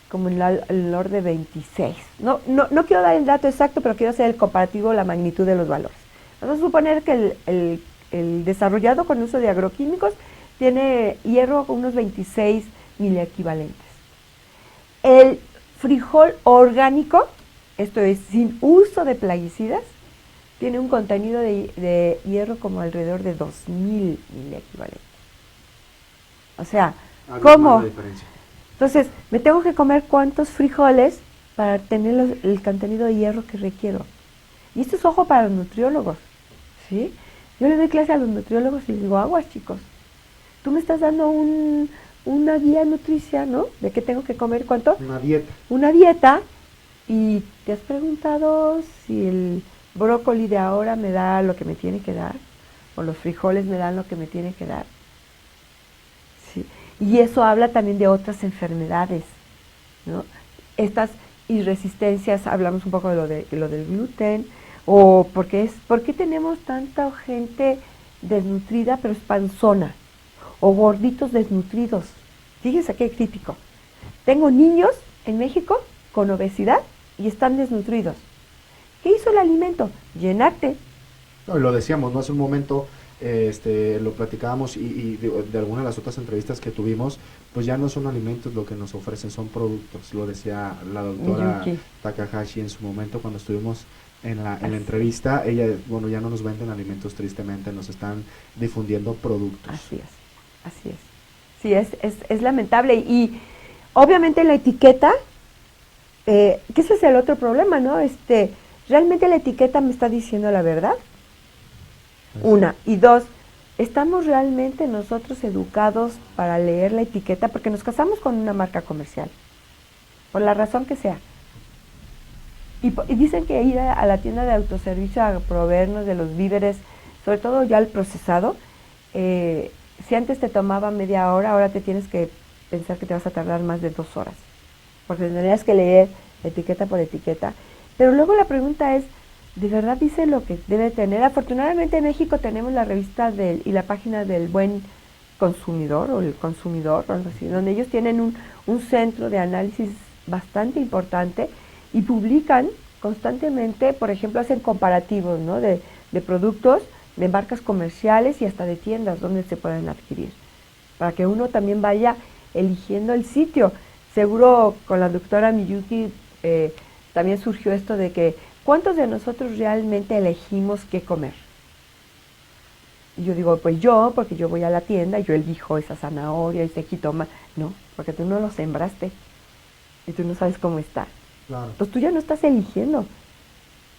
como en el orden de 26. No quiero dar el dato exacto, pero quiero hacer el comparativo, la magnitud de los valores. Vamos a suponer que el desarrollado con uso de agroquímicos tiene hierro con unos 26 miliequivalentes. El frijol orgánico, esto es sin uso de plaguicidas, tiene un contenido de hierro como alrededor de 2000 miliequivalentes. O sea, ¿cómo? Entonces, me tengo que comer cuántos frijoles para tener el contenido de hierro que requiero. Y esto es ojo para los nutriólogos, ¿sí? Yo le doy clase a los nutriólogos y les digo, aguas, chicos. Tú me estás dando una guía nutricia, ¿no? De qué tengo que comer, ¿cuánto? Una dieta. Una dieta. Y te has preguntado si el brócoli de ahora me da lo que me tiene que dar, o los frijoles me dan lo que me tiene que dar. Sí. Y eso habla también de otras enfermedades, ¿no? Estas irresistencias, hablamos un poco de lo del gluten, o por qué tenemos tanta gente desnutrida pero es panzona, o gorditos desnutridos. Fíjense qué crítico. Tengo niños en México con obesidad y están desnutridos. ¿Qué hizo el alimento? Llenarte. No, y lo decíamos, ¿no? Hace un momento lo platicábamos y de algunas de las otras entrevistas que tuvimos, pues ya no son alimentos lo que nos ofrecen, son productos. Lo decía la doctora Yuki Takahashi en su momento cuando estuvimos en la entrevista. Ella, bueno, ya no nos venden alimentos tristemente, nos están difundiendo productos. Así es. Sí, es lamentable. Y obviamente la etiqueta, que ese es el otro problema, ¿no? ¿Realmente la etiqueta me está diciendo la verdad? Una. Y dos, ¿estamos realmente nosotros educados para leer la etiqueta? Porque nos casamos con una marca comercial, por la razón que sea. Y dicen que ir a la tienda de autoservicio a proveernos de los víveres, sobre todo ya el procesado, si antes te tomaba media hora, ahora te tienes que pensar que te vas a tardar más de 2 horas, porque tendrías que leer etiqueta por etiqueta. Pero luego la pregunta es, ¿de verdad dice lo que debe tener? Afortunadamente en México tenemos la revista y la página del Buen Consumidor, o el Consumidor, o algo así, donde ellos tienen un centro de análisis bastante importante y publican constantemente, por ejemplo, hacen comparativos, ¿no? de productos, de marcas comerciales y hasta de tiendas donde se pueden adquirir, para que uno también vaya eligiendo el sitio. Seguro con la doctora Miyuki también surgió esto de que ¿cuántos de nosotros realmente elegimos qué comer? Y yo digo, pues yo, porque yo voy a la tienda y yo elijo esa zanahoria, ese jitoma. No, porque tú no lo sembraste y tú no sabes cómo está. Claro. Entonces tú ya no estás eligiendo.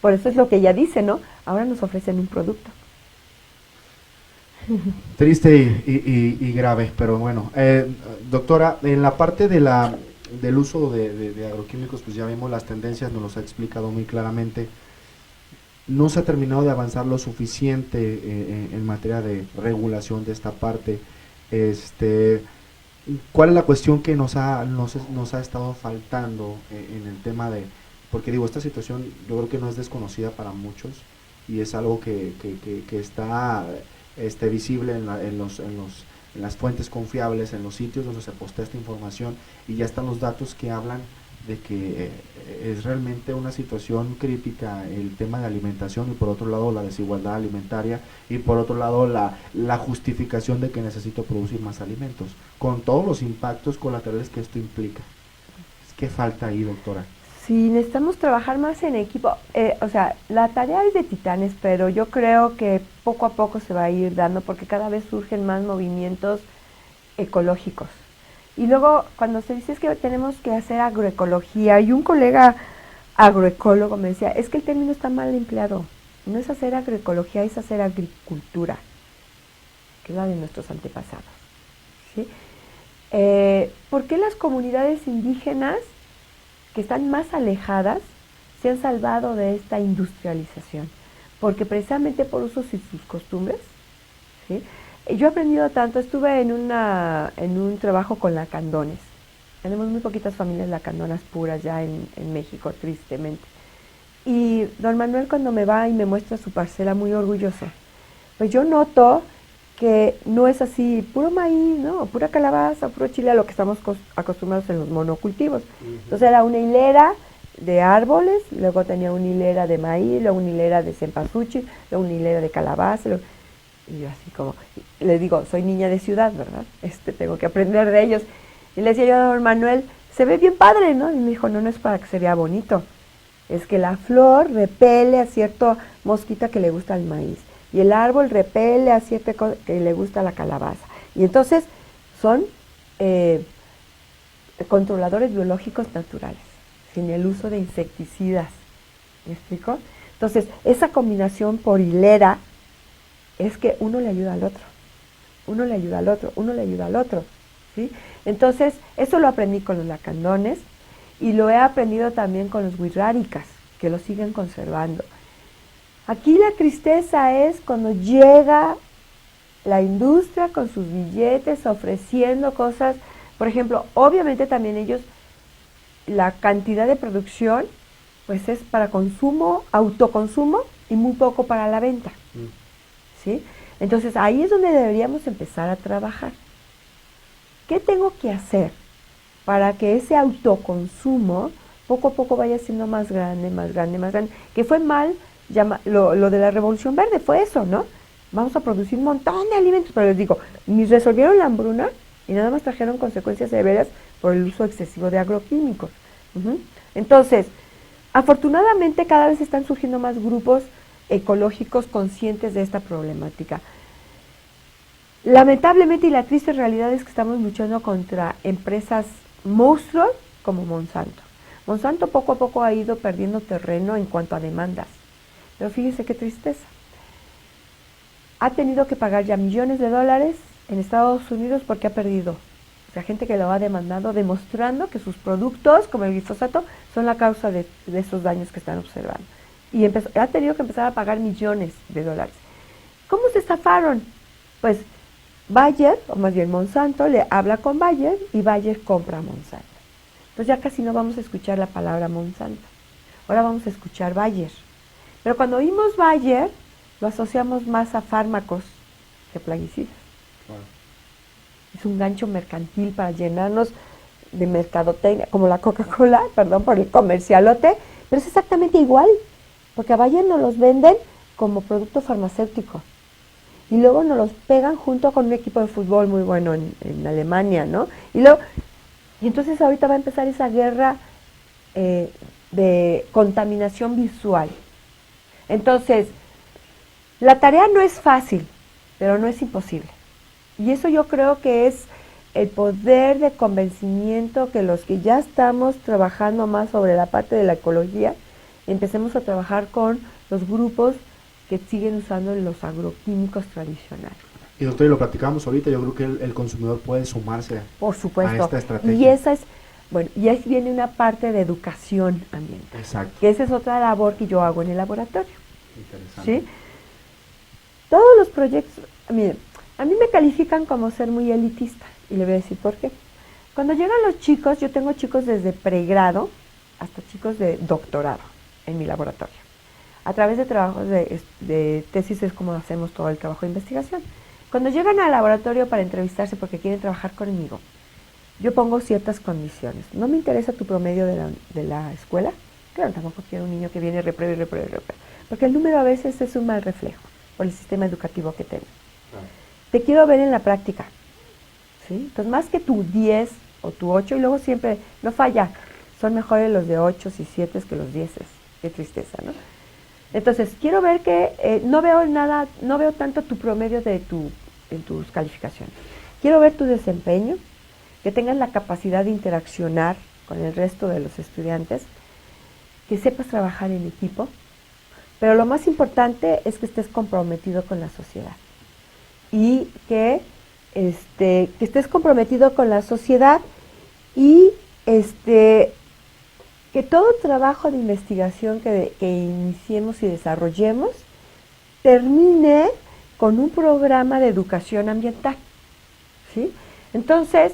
Por eso es lo que ella dice, ¿no? Ahora nos ofrecen un producto. Triste y grave, pero bueno. Doctora, en la parte del uso de agroquímicos, pues ya vimos las tendencias, nos los ha explicado muy claramente. No se ha terminado de avanzar lo suficiente en materia de regulación de esta parte. ¿Cuál es la cuestión que nos ha estado faltando en el tema de, porque digo, esta situación yo creo que no es desconocida para muchos y es algo que está visible en las fuentes confiables, en los sitios donde se postea esta información, y ya están los datos que hablan de que es realmente una situación crítica el tema de alimentación, y por otro lado la desigualdad alimentaria, y por otro lado la justificación de que necesito producir más alimentos, con todos los impactos colaterales que esto implica. ¿Qué falta ahí, doctora? Sí, necesitamos trabajar más en equipo. O sea, la tarea es de titanes, pero yo creo que poco a poco se va a ir dando porque cada vez surgen más movimientos ecológicos. Y luego, cuando se dice es que tenemos que hacer agroecología, y un colega agroecólogo me decía, es que el término está mal empleado. No es hacer agroecología, es hacer agricultura, que es la de nuestros antepasados. ¿Sí? ¿Por qué las comunidades indígenas que están más alejadas se han salvado de esta industrialización? Porque precisamente por usos y sus costumbres, ¿sí? Yo he aprendido tanto, estuve en un trabajo con lacandones. Tenemos muy poquitas familias lacandonas puras ya en México, tristemente. Y don Manuel, cuando me va y me muestra su parcela muy orgulloso, pues yo noto que no es así puro maíz, ¿no? Pura calabaza, puro chile, a lo que estamos acostumbrados en los monocultivos. Entonces era una hilera de árboles, luego tenía una hilera de maíz, luego una hilera de cempasúchil, luego una hilera de calabaza. Y yo así como, le digo, soy niña de ciudad, ¿verdad? Tengo que aprender de ellos. Y le decía yo a don Manuel, se ve bien padre, ¿no? Y me dijo, no, no es para que se vea bonito. Es que la flor repele a cierta mosquita que le gusta el maíz. Y el árbol repele a cierta cosa que le gusta la calabaza. Y entonces son controladores biológicos naturales, sin el uso de insecticidas. ¿Me explico? Entonces, esa combinación por hilera es que uno le ayuda al otro, uno le ayuda al otro, uno le ayuda al otro, ¿sí? Entonces, eso lo aprendí con los lacandones y lo he aprendido también con los wixárikas, que lo siguen conservando. Aquí la tristeza es cuando llega la industria con sus billetes ofreciendo cosas, por ejemplo, obviamente también ellos, la cantidad de producción, pues es para consumo, autoconsumo y muy poco para la venta. ¿Sí? Entonces ahí es donde deberíamos empezar a trabajar. ¿Qué tengo que hacer para que ese autoconsumo poco a poco vaya siendo más grande, más grande, más grande? Que fue mal, lo de la Revolución Verde fue eso, ¿no? Vamos a producir un montón de alimentos, pero les digo, ni resolvieron la hambruna y nada más trajeron consecuencias severas por el uso excesivo de agroquímicos. Entonces, afortunadamente cada vez están surgiendo más grupos ecológicos conscientes de esta problemática. Lamentablemente, y la triste realidad es que estamos luchando contra empresas monstruos como Monsanto. Monsanto poco a poco ha ido perdiendo terreno en cuanto a demandas. Pero fíjese qué tristeza. Ha tenido que pagar ya millones de dólares en Estados Unidos porque ha perdido. O sea, gente que lo ha demandado demostrando que sus productos, como el glifosato, son la causa de esos daños que están observando. Y ha tenido que empezar a pagar millones de dólares. ¿Cómo se zafaron? Pues Bayer, o más bien Monsanto, le habla con Bayer y Bayer compra a Monsanto. Entonces ya casi no vamos a escuchar la palabra Monsanto. Ahora vamos a escuchar Bayer. Pero cuando oímos Bayer, lo asociamos más a fármacos que plaguicidas. Wow. Es un gancho mercantil para llenarnos de mercadotecnia, como la Coca-Cola, perdón por el comercialote, pero es exactamente igual. Porque a Bayer nos los venden como producto farmacéutico. Y luego nos los pegan junto con un equipo de fútbol muy bueno en Alemania, ¿no? Y entonces ahorita va a empezar esa guerra de contaminación visual. Entonces, la tarea no es fácil, pero no es imposible. Y eso yo creo que es el poder de convencimiento que los que ya estamos trabajando más sobre la parte de la ecología, empecemos a trabajar con los grupos que siguen usando los agroquímicos tradicionales. Y doctor, y lo platicamos ahorita, yo creo que el consumidor puede sumarse por supuesto a esta estrategia. Y esa es, bueno, y ahí viene una parte de educación ambiental. Exacto. Que esa es otra labor que yo hago en el laboratorio. Interesante. ¿Sí? Todos los proyectos, miren, a mí me califican como ser muy elitista, y le voy a decir por qué. Cuando llegan los chicos, yo tengo chicos desde pregrado hasta chicos de doctorado en mi laboratorio. A través de trabajos de tesis es como hacemos todo el trabajo de investigación. Cuando llegan al laboratorio para entrevistarse porque quieren trabajar conmigo, yo pongo ciertas condiciones. No me interesa tu promedio de la escuela. Claro, tampoco quiero un niño que viene repruebe. Porque el número a veces es un mal reflejo por el sistema educativo que tenemos. Te quiero ver en la práctica, ¿sí? Entonces, más que tu 10 o tu 8, y luego siempre, no falla, son mejores los de 8 y 7 que los 10. Qué tristeza, ¿no? Entonces, quiero ver que no veo tanto tu promedio en tus calificaciones. Quiero ver tu desempeño, que tengas la capacidad de interaccionar con el resto de los estudiantes, que sepas trabajar en equipo, pero lo más importante es que estés comprometido con la sociedad. Y que estés comprometido con la sociedad y que todo trabajo de investigación que iniciemos y desarrollemos termine con un programa de educación ambiental, ¿sí? Entonces,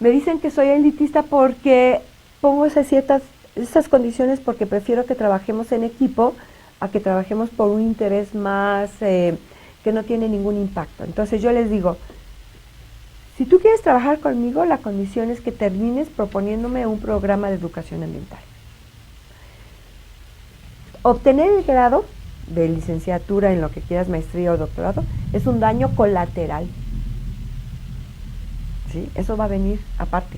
me dicen que soy elitista porque pongo esas condiciones porque prefiero que trabajemos en equipo a que trabajemos por un interés más que no tiene ningún impacto. Entonces yo les digo, si tú quieres trabajar conmigo, la condición es que termines proponiéndome un programa de educación ambiental. Obtener el grado de licenciatura en lo que quieras, maestría o doctorado, es un daño colateral. ¿Sí? Eso va a venir aparte.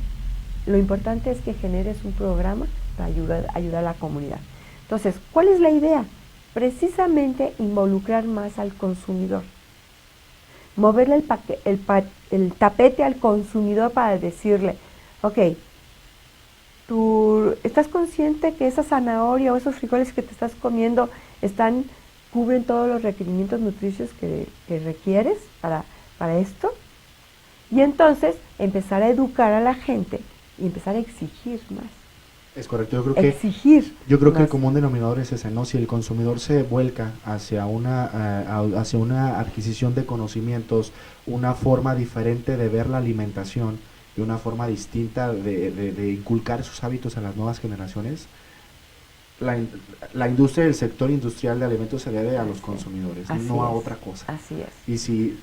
Lo importante es que generes un programa para ayudar a la comunidad. Entonces, ¿cuál es la idea? Precisamente involucrar más al consumidor. Moverle el tapete al consumidor para decirle, ok, ¿tú estás consciente que esa zanahoria o esos frijoles que te estás comiendo cubren todos los requerimientos nutricios que requieres para esto? Y entonces empezar a educar a la gente y empezar a exigir más. Es correcto, yo creo que el común denominador es ese, ¿no? Si el consumidor se vuelca hacia una adquisición de conocimientos, una forma diferente de ver la alimentación y una forma distinta de inculcar sus hábitos a las nuevas generaciones, la industria, el sector industrial de alimentos se debe a los consumidores, no a otra cosa. Así es. Y si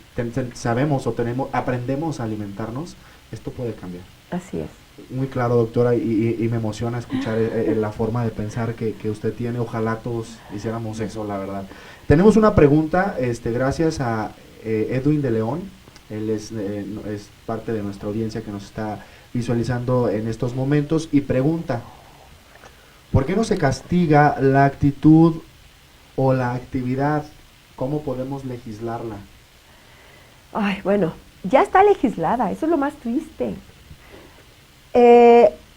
sabemos o aprendemos a alimentarnos, esto puede cambiar. Así es. Muy claro, doctora, y me emociona escuchar la forma de pensar que usted tiene. Ojalá todos hiciéramos eso, la verdad. Tenemos una pregunta, gracias a Edwin de León. Él es parte de nuestra audiencia que nos está visualizando en estos momentos y pregunta: ¿por qué no se castiga la actitud o la actividad? ¿Cómo podemos legislarla? Ay, bueno, ya está legislada, eso es lo más triste.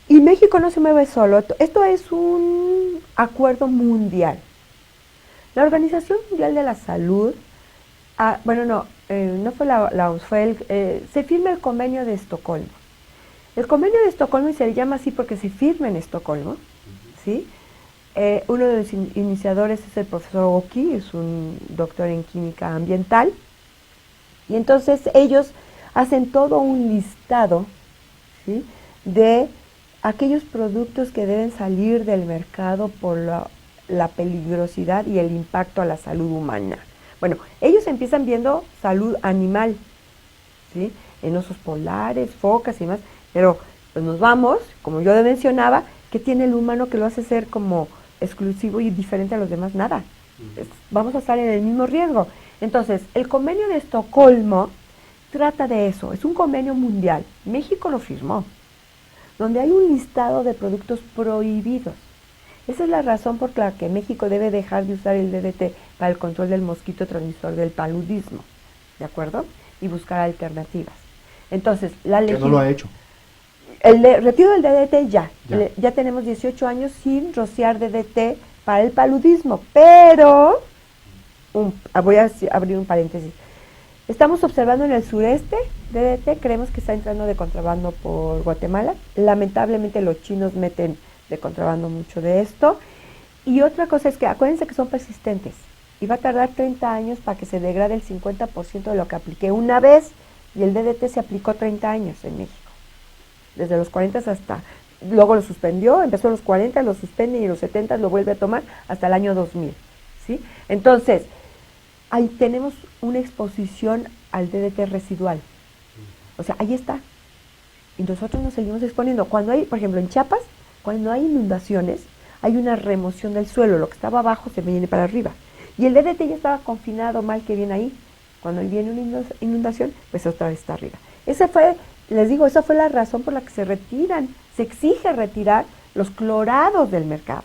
Y México no se mueve solo, esto es un acuerdo mundial. La Organización Mundial de la Salud, no fue la OMS, se firma el convenio de Estocolmo. El convenio de Estocolmo, y se le llama así porque se firma en Estocolmo, ¿sí? Uno de los iniciadores es el profesor Oki, es un doctor en química ambiental, y entonces ellos hacen todo un listado, ¿sí?, de aquellos productos que deben salir del mercado por la peligrosidad y el impacto a la salud humana. Bueno, ellos empiezan viendo salud animal, ¿sí?, en osos polares, focas y demás, pero pues nos vamos, como yo le mencionaba, ¿qué tiene el humano que lo hace ser como exclusivo y diferente a los demás? Nada. Vamos a estar en el mismo riesgo. Entonces, el convenio de Estocolmo trata de eso, es un convenio mundial. México lo firmó, donde hay un listado de productos prohibidos. Esa es la razón por la que México debe dejar de usar el DDT para el control del mosquito transmisor del paludismo, ¿de acuerdo? Y buscar alternativas. Entonces, la ley... ¿Que no lo ha hecho? El retiro del DDT ya tenemos 18 años sin rociar DDT para el paludismo, pero, voy a abrir un paréntesis, estamos observando en el sureste DDT, creemos que está entrando de contrabando por Guatemala, lamentablemente los chinos meten de contrabando mucho de esto, y otra cosa es que acuérdense que son persistentes, y va a tardar 30 años para que se degrade el 50% de lo que apliqué una vez, y el DDT se aplicó 30 años en México. Desde los 40 hasta, luego lo suspendió, empezó a los 40, lo suspende y en los 70 lo vuelve a tomar hasta el año 2000, ¿sí? Entonces, ahí tenemos una exposición al DDT residual, o sea, ahí está. y nosotros nos seguimos exponiendo. Cuando hay, por ejemplo, en Chiapas, cuando hay inundaciones, hay una remoción del suelo, lo que estaba abajo se viene para arriba. Y el DDT ya estaba confinado mal que viene ahí. Cuando viene una inundación, pues otra vez está arriba. Esa fue, les digo, esa fue la razón por la que se exige retirar los clorados del mercado.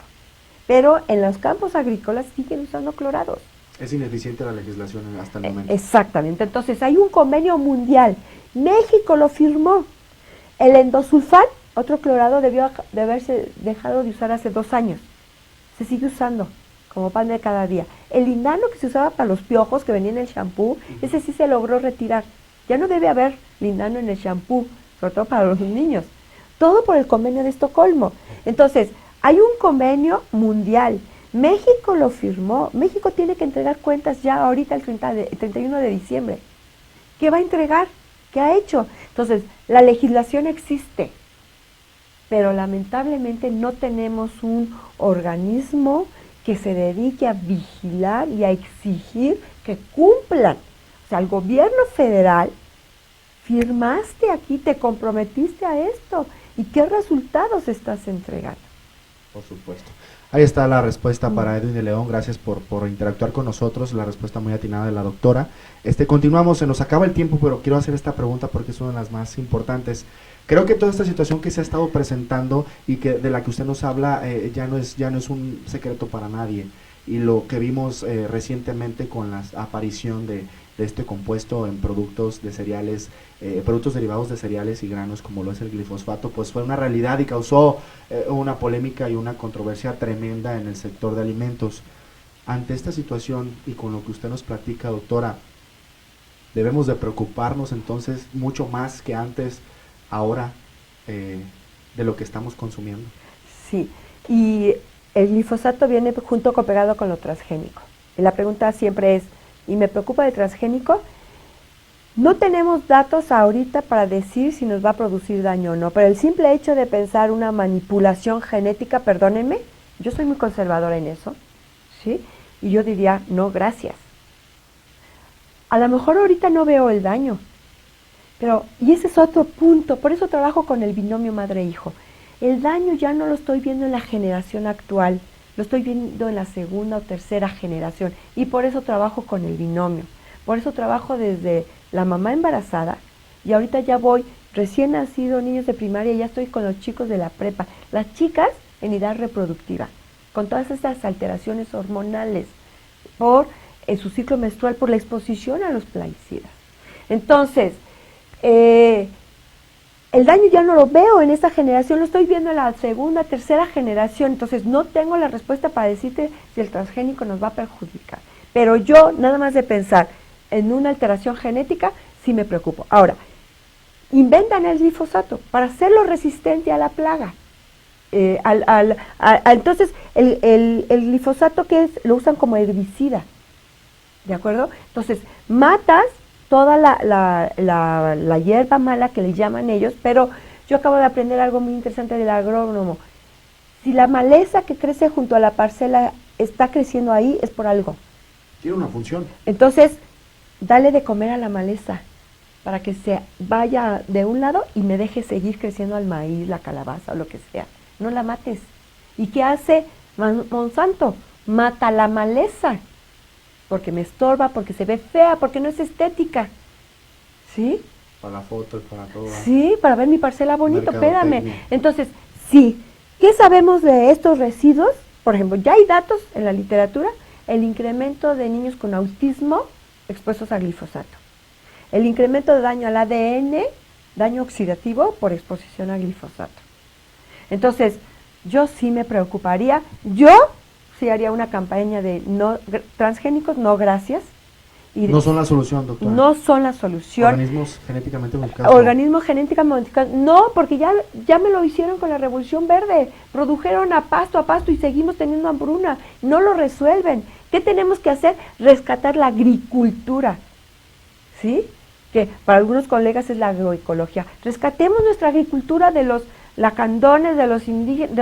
Pero en los campos agrícolas siguen usando clorados. Es ineficiente la legislación hasta el momento. Exactamente. Entonces hay un convenio mundial. México lo firmó. El endosulfán, otro clorado, debió de haberse dejado de usar hace 2 años. Se sigue usando como pan de cada día. El lindano que se usaba para los piojos, que venía en el shampoo, ese sí se logró retirar. Ya no debe haber lindano en el shampoo, sobre todo para los niños. Todo por el convenio de Estocolmo. Entonces, hay un convenio mundial. México lo firmó. México tiene que entregar cuentas ya ahorita el 31 de diciembre. ¿Qué va a entregar? ¿Qué ha hecho? Entonces, la legislación existe, pero lamentablemente no tenemos un organismo que se dedique a vigilar y a exigir que cumplan. O sea, el gobierno federal, firmaste aquí, te comprometiste a esto, ¿y qué resultados estás entregando? Por supuesto. Ahí está la respuesta para Edwin de León. Gracias por interactuar con nosotros. La respuesta muy atinada de la doctora. Continuamos, se nos acaba el tiempo, pero quiero hacer esta pregunta porque es una de las más importantes. Creo que toda esta situación que se ha estado presentando y que de la que usted nos habla ya no es un secreto para nadie. Y lo que vimos recientemente con la aparición de este compuesto en productos de cereales, productos derivados de cereales y granos como lo es el glifosfato, pues fue una realidad y causó una polémica y una controversia tremenda en el sector de alimentos. Ante esta situación y con lo que usted nos platica, doctora, debemos de preocuparnos entonces mucho más que antes, ahora, de lo que estamos consumiendo. Sí, y el glifosato viene junto pegado con lo transgénico. Y la pregunta siempre es, ¿y me preocupa el transgénico? No tenemos datos ahorita para decir si nos va a producir daño o no, pero el simple hecho de pensar una manipulación genética, perdónenme, yo soy muy conservadora en eso, ¿sí? Y yo diría, no, gracias. A lo mejor ahorita no veo el daño, pero, y ese es otro punto, por eso trabajo con el binomio madre-hijo. El daño ya no lo estoy viendo en la generación actual, lo estoy viendo en la segunda o tercera generación, y por eso trabajo con el binomio. Por eso trabajo desde la mamá embarazada, y ahorita ya voy, recién nacido, niños de primaria, ya estoy con los chicos de la prepa, las chicas en edad reproductiva, con todas estas alteraciones hormonales, por su ciclo menstrual, por la exposición a los plaguicidas. Entonces, el daño ya no lo veo en esta generación, lo estoy viendo en la segunda, tercera generación, entonces no tengo la respuesta para decirte si el transgénico nos va a perjudicar. Pero yo, nada más de pensar en una alteración genética, sí me preocupo. Ahora, inventan el glifosato para hacerlo resistente a la plaga. Entonces, el glifosato, ¿qué es? Lo usan como herbicida, ¿de acuerdo? Entonces, matas toda la hierba mala que le llaman ellos, pero yo acabo de aprender algo muy interesante del agrónomo. Si la maleza que crece junto a la parcela está creciendo ahí, es por algo. Tiene una función. Entonces, dale de comer a la maleza para que se vaya de un lado y me deje seguir creciendo al maíz, la calabaza o lo que sea. No la mates. ¿Y qué hace Monsanto? Mata la maleza. Porque me estorba, porque se ve fea, porque no es estética. ¿Sí? Para la foto, para todo. Sí, para ver mi parcela bonito, espérame. Entonces, sí, ¿qué sabemos de estos residuos? Por ejemplo, ya hay datos en la literatura, el incremento de niños con autismo expuestos a glifosato. El incremento de daño al ADN, daño oxidativo por exposición a glifosato. Entonces, yo sí me preocuparía, yo sí haría una campaña de no transgénicos, no gracias. Y no son la solución, doctora. No son la solución. Organismos genéticamente modificados. Organismos genéticamente modificados. No, porque ya me lo hicieron con la Revolución Verde. Produjeron a pasto y seguimos teniendo hambruna. No lo resuelven. ¿Qué tenemos que hacer? Rescatar la agricultura. ¿Sí? Que para algunos colegas es la agroecología. Rescatemos nuestra agricultura de los lacandones, de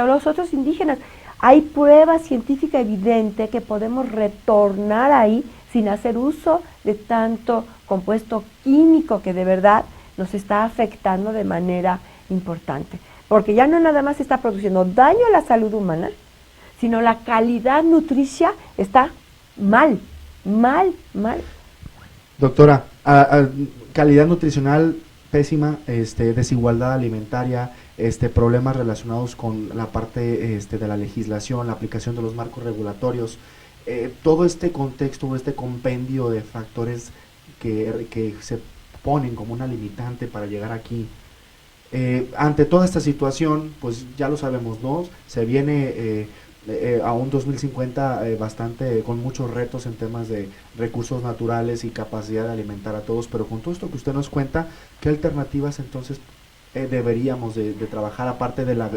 los otros indígenas. Hay prueba científica evidente que podemos retornar ahí sin hacer uso de tanto compuesto químico que de verdad nos está afectando de manera importante, porque ya no nada más está produciendo daño a la salud humana, sino la calidad nutricia está mal. Doctora, calidad nutricional pésima, desigualdad alimentaria, problemas relacionados con la parte de la legislación, la aplicación de los marcos regulatorios, todo este contexto, este compendio de factores que se ponen como una limitante para llegar aquí. Ante toda esta situación, pues ya lo sabemos, ¿no? Se viene a un 2050 bastante con muchos retos en temas de recursos naturales y capacidad de alimentar a todos, pero con todo esto que usted nos cuenta, ¿qué alternativas entonces deberíamos de trabajar aparte de la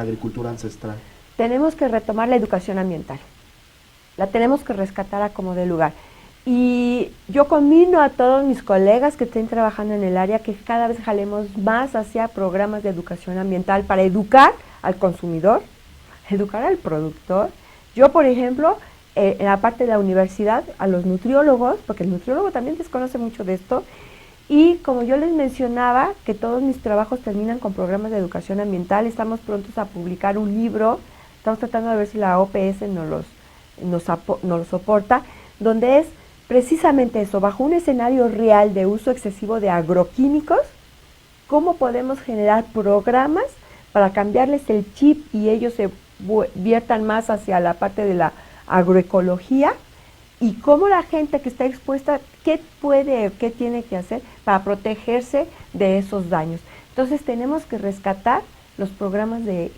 agricultura ancestral? Tenemos que retomar la educación ambiental, la tenemos que rescatar a como de lugar. Y yo conmino a todos mis colegas que estén trabajando en el área que cada vez jalemos más hacia programas de educación ambiental para educar al consumidor, educar al productor. Yo, por ejemplo, en la parte de la universidad, a los nutriólogos, porque el nutriólogo también desconoce mucho de esto, y como yo les mencionaba, que todos mis trabajos terminan con programas de educación ambiental, estamos prontos a publicar un libro, estamos tratando de ver si la OPS nos lo soporta, donde es precisamente eso, bajo un escenario real de uso excesivo de agroquímicos, cómo podemos generar programas para cambiarles el chip y ellos se viertan más hacia la parte de la agroecología, y cómo la gente que está expuesta, qué tiene que hacer para protegerse de esos daños. Entonces tenemos que rescatar los programas de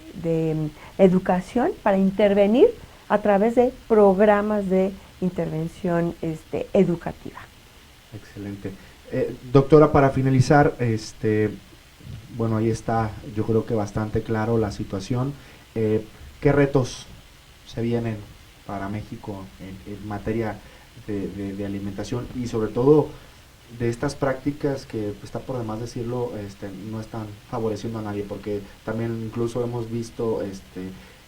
educación para intervenir a través de programas de intervención educativa. Excelente. Doctora, para finalizar, bueno, ahí está, yo creo que bastante claro la situación. ¿Qué retos se vienen para México en materia de alimentación y sobre todo de estas prácticas que, está por demás decirlo, no están favoreciendo a nadie? Porque también incluso hemos visto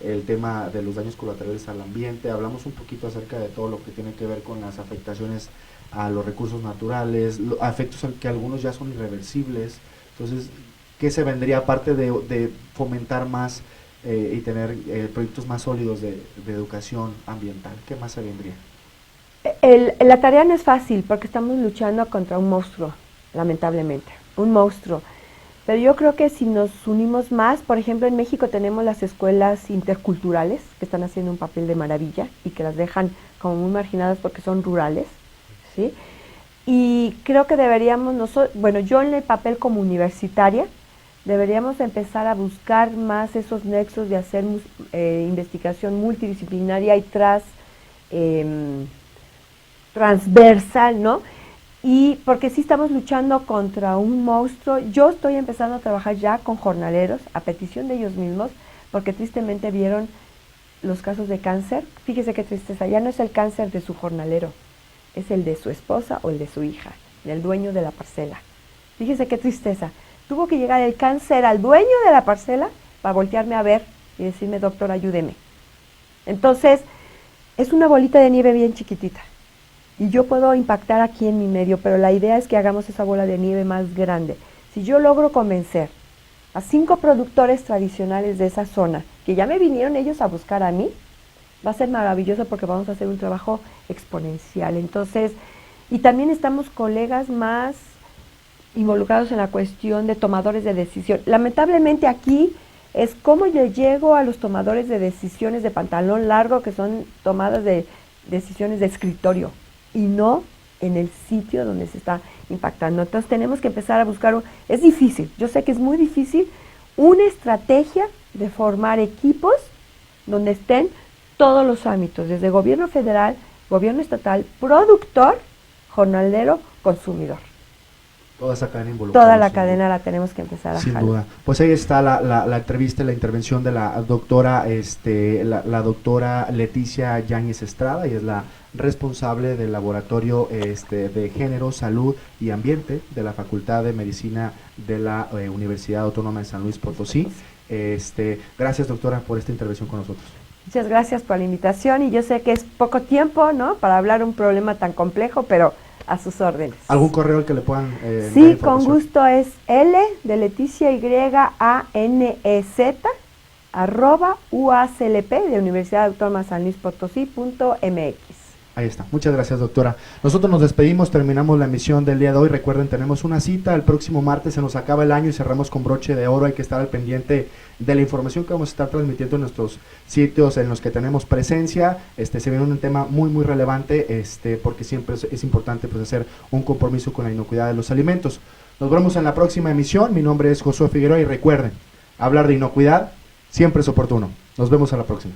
el tema de los daños colaterales al ambiente, hablamos un poquito acerca de todo lo que tiene que ver con las afectaciones a los recursos naturales, efectos que algunos ya son irreversibles. Entonces, ¿qué se vendría aparte de fomentar más y tener proyectos más sólidos de educación ambiental? ¿Qué más se vendría? La tarea no es fácil porque estamos luchando contra un monstruo, lamentablemente, un monstruo. Pero yo creo que si nos unimos más, por ejemplo, en México tenemos las escuelas interculturales que están haciendo un papel de maravilla y que las dejan como muy marginadas porque son rurales, ¿sí? Y creo que deberíamos bueno, yo en el papel como universitaria, deberíamos empezar a buscar más esos nexos de hacer investigación multidisciplinaria y transversal, ¿no? Y porque sí estamos luchando contra un monstruo. Yo estoy empezando a trabajar ya con jornaleros, a petición de ellos mismos, porque tristemente vieron los casos de cáncer. Fíjese qué tristeza, ya no es el cáncer de su jornalero, es el de su esposa o el de su hija, del dueño de la parcela. Fíjese qué tristeza. Tuvo que llegar el cáncer al dueño de la parcela para voltearme a ver y decirme, doctor, ayúdeme. Entonces, es una bolita de nieve bien chiquitita. Y yo puedo impactar aquí en mi medio, pero la idea es que hagamos esa bola de nieve más grande. Si yo logro convencer a 5 productores tradicionales de esa zona, que ya me vinieron ellos a buscar a mí, va a ser maravilloso porque vamos a hacer un trabajo exponencial. Entonces, y también estamos colegas más involucrados en la cuestión de tomadores de decisión. Lamentablemente aquí es cómo yo llego a los tomadores de decisiones de pantalón largo, que son tomadas de decisiones de escritorio, y no en el sitio donde se está impactando. Entonces tenemos que empezar a buscar, es difícil, yo sé que es muy difícil, una estrategia de formar equipos donde estén todos los ámbitos, desde gobierno federal, gobierno estatal, productor, jornalero, consumidor. Toda esa cadena involucrada. Toda la cadena la tenemos que empezar a sin jalar. duda. Pues ahí está la entrevista, la intervención de la doctora, la doctora Leticia Yáñez Estrada, y es la responsable del laboratorio de género, salud y ambiente de la Facultad de Medicina de la Universidad Autónoma de San Luis Potosí. Gracias, doctora, por esta intervención con nosotros. Muchas gracias por la invitación, y yo sé que es poco tiempo, ¿no?, para hablar un problema tan complejo, pero A sus órdenes. ¿Algún correo al que le puedan Sí, con gusto, es L de Leticia YANEZ @UACLP de Universidad Autónoma San Luis Potosí.mx. Ahí está. Muchas gracias, doctora. Nosotros nos despedimos, terminamos la emisión del día de hoy. Recuerden, tenemos una cita el próximo martes, se nos acaba el año y cerramos con broche de oro. Hay que estar al pendiente de la información que vamos a estar transmitiendo en nuestros sitios en los que tenemos presencia. Se viene un tema muy, muy relevante, porque siempre es importante pues hacer un compromiso con la inocuidad de los alimentos. Nos vemos en la próxima emisión. Mi nombre es Josué Figueroa y recuerden, hablar de inocuidad siempre es oportuno. Nos vemos a la próxima.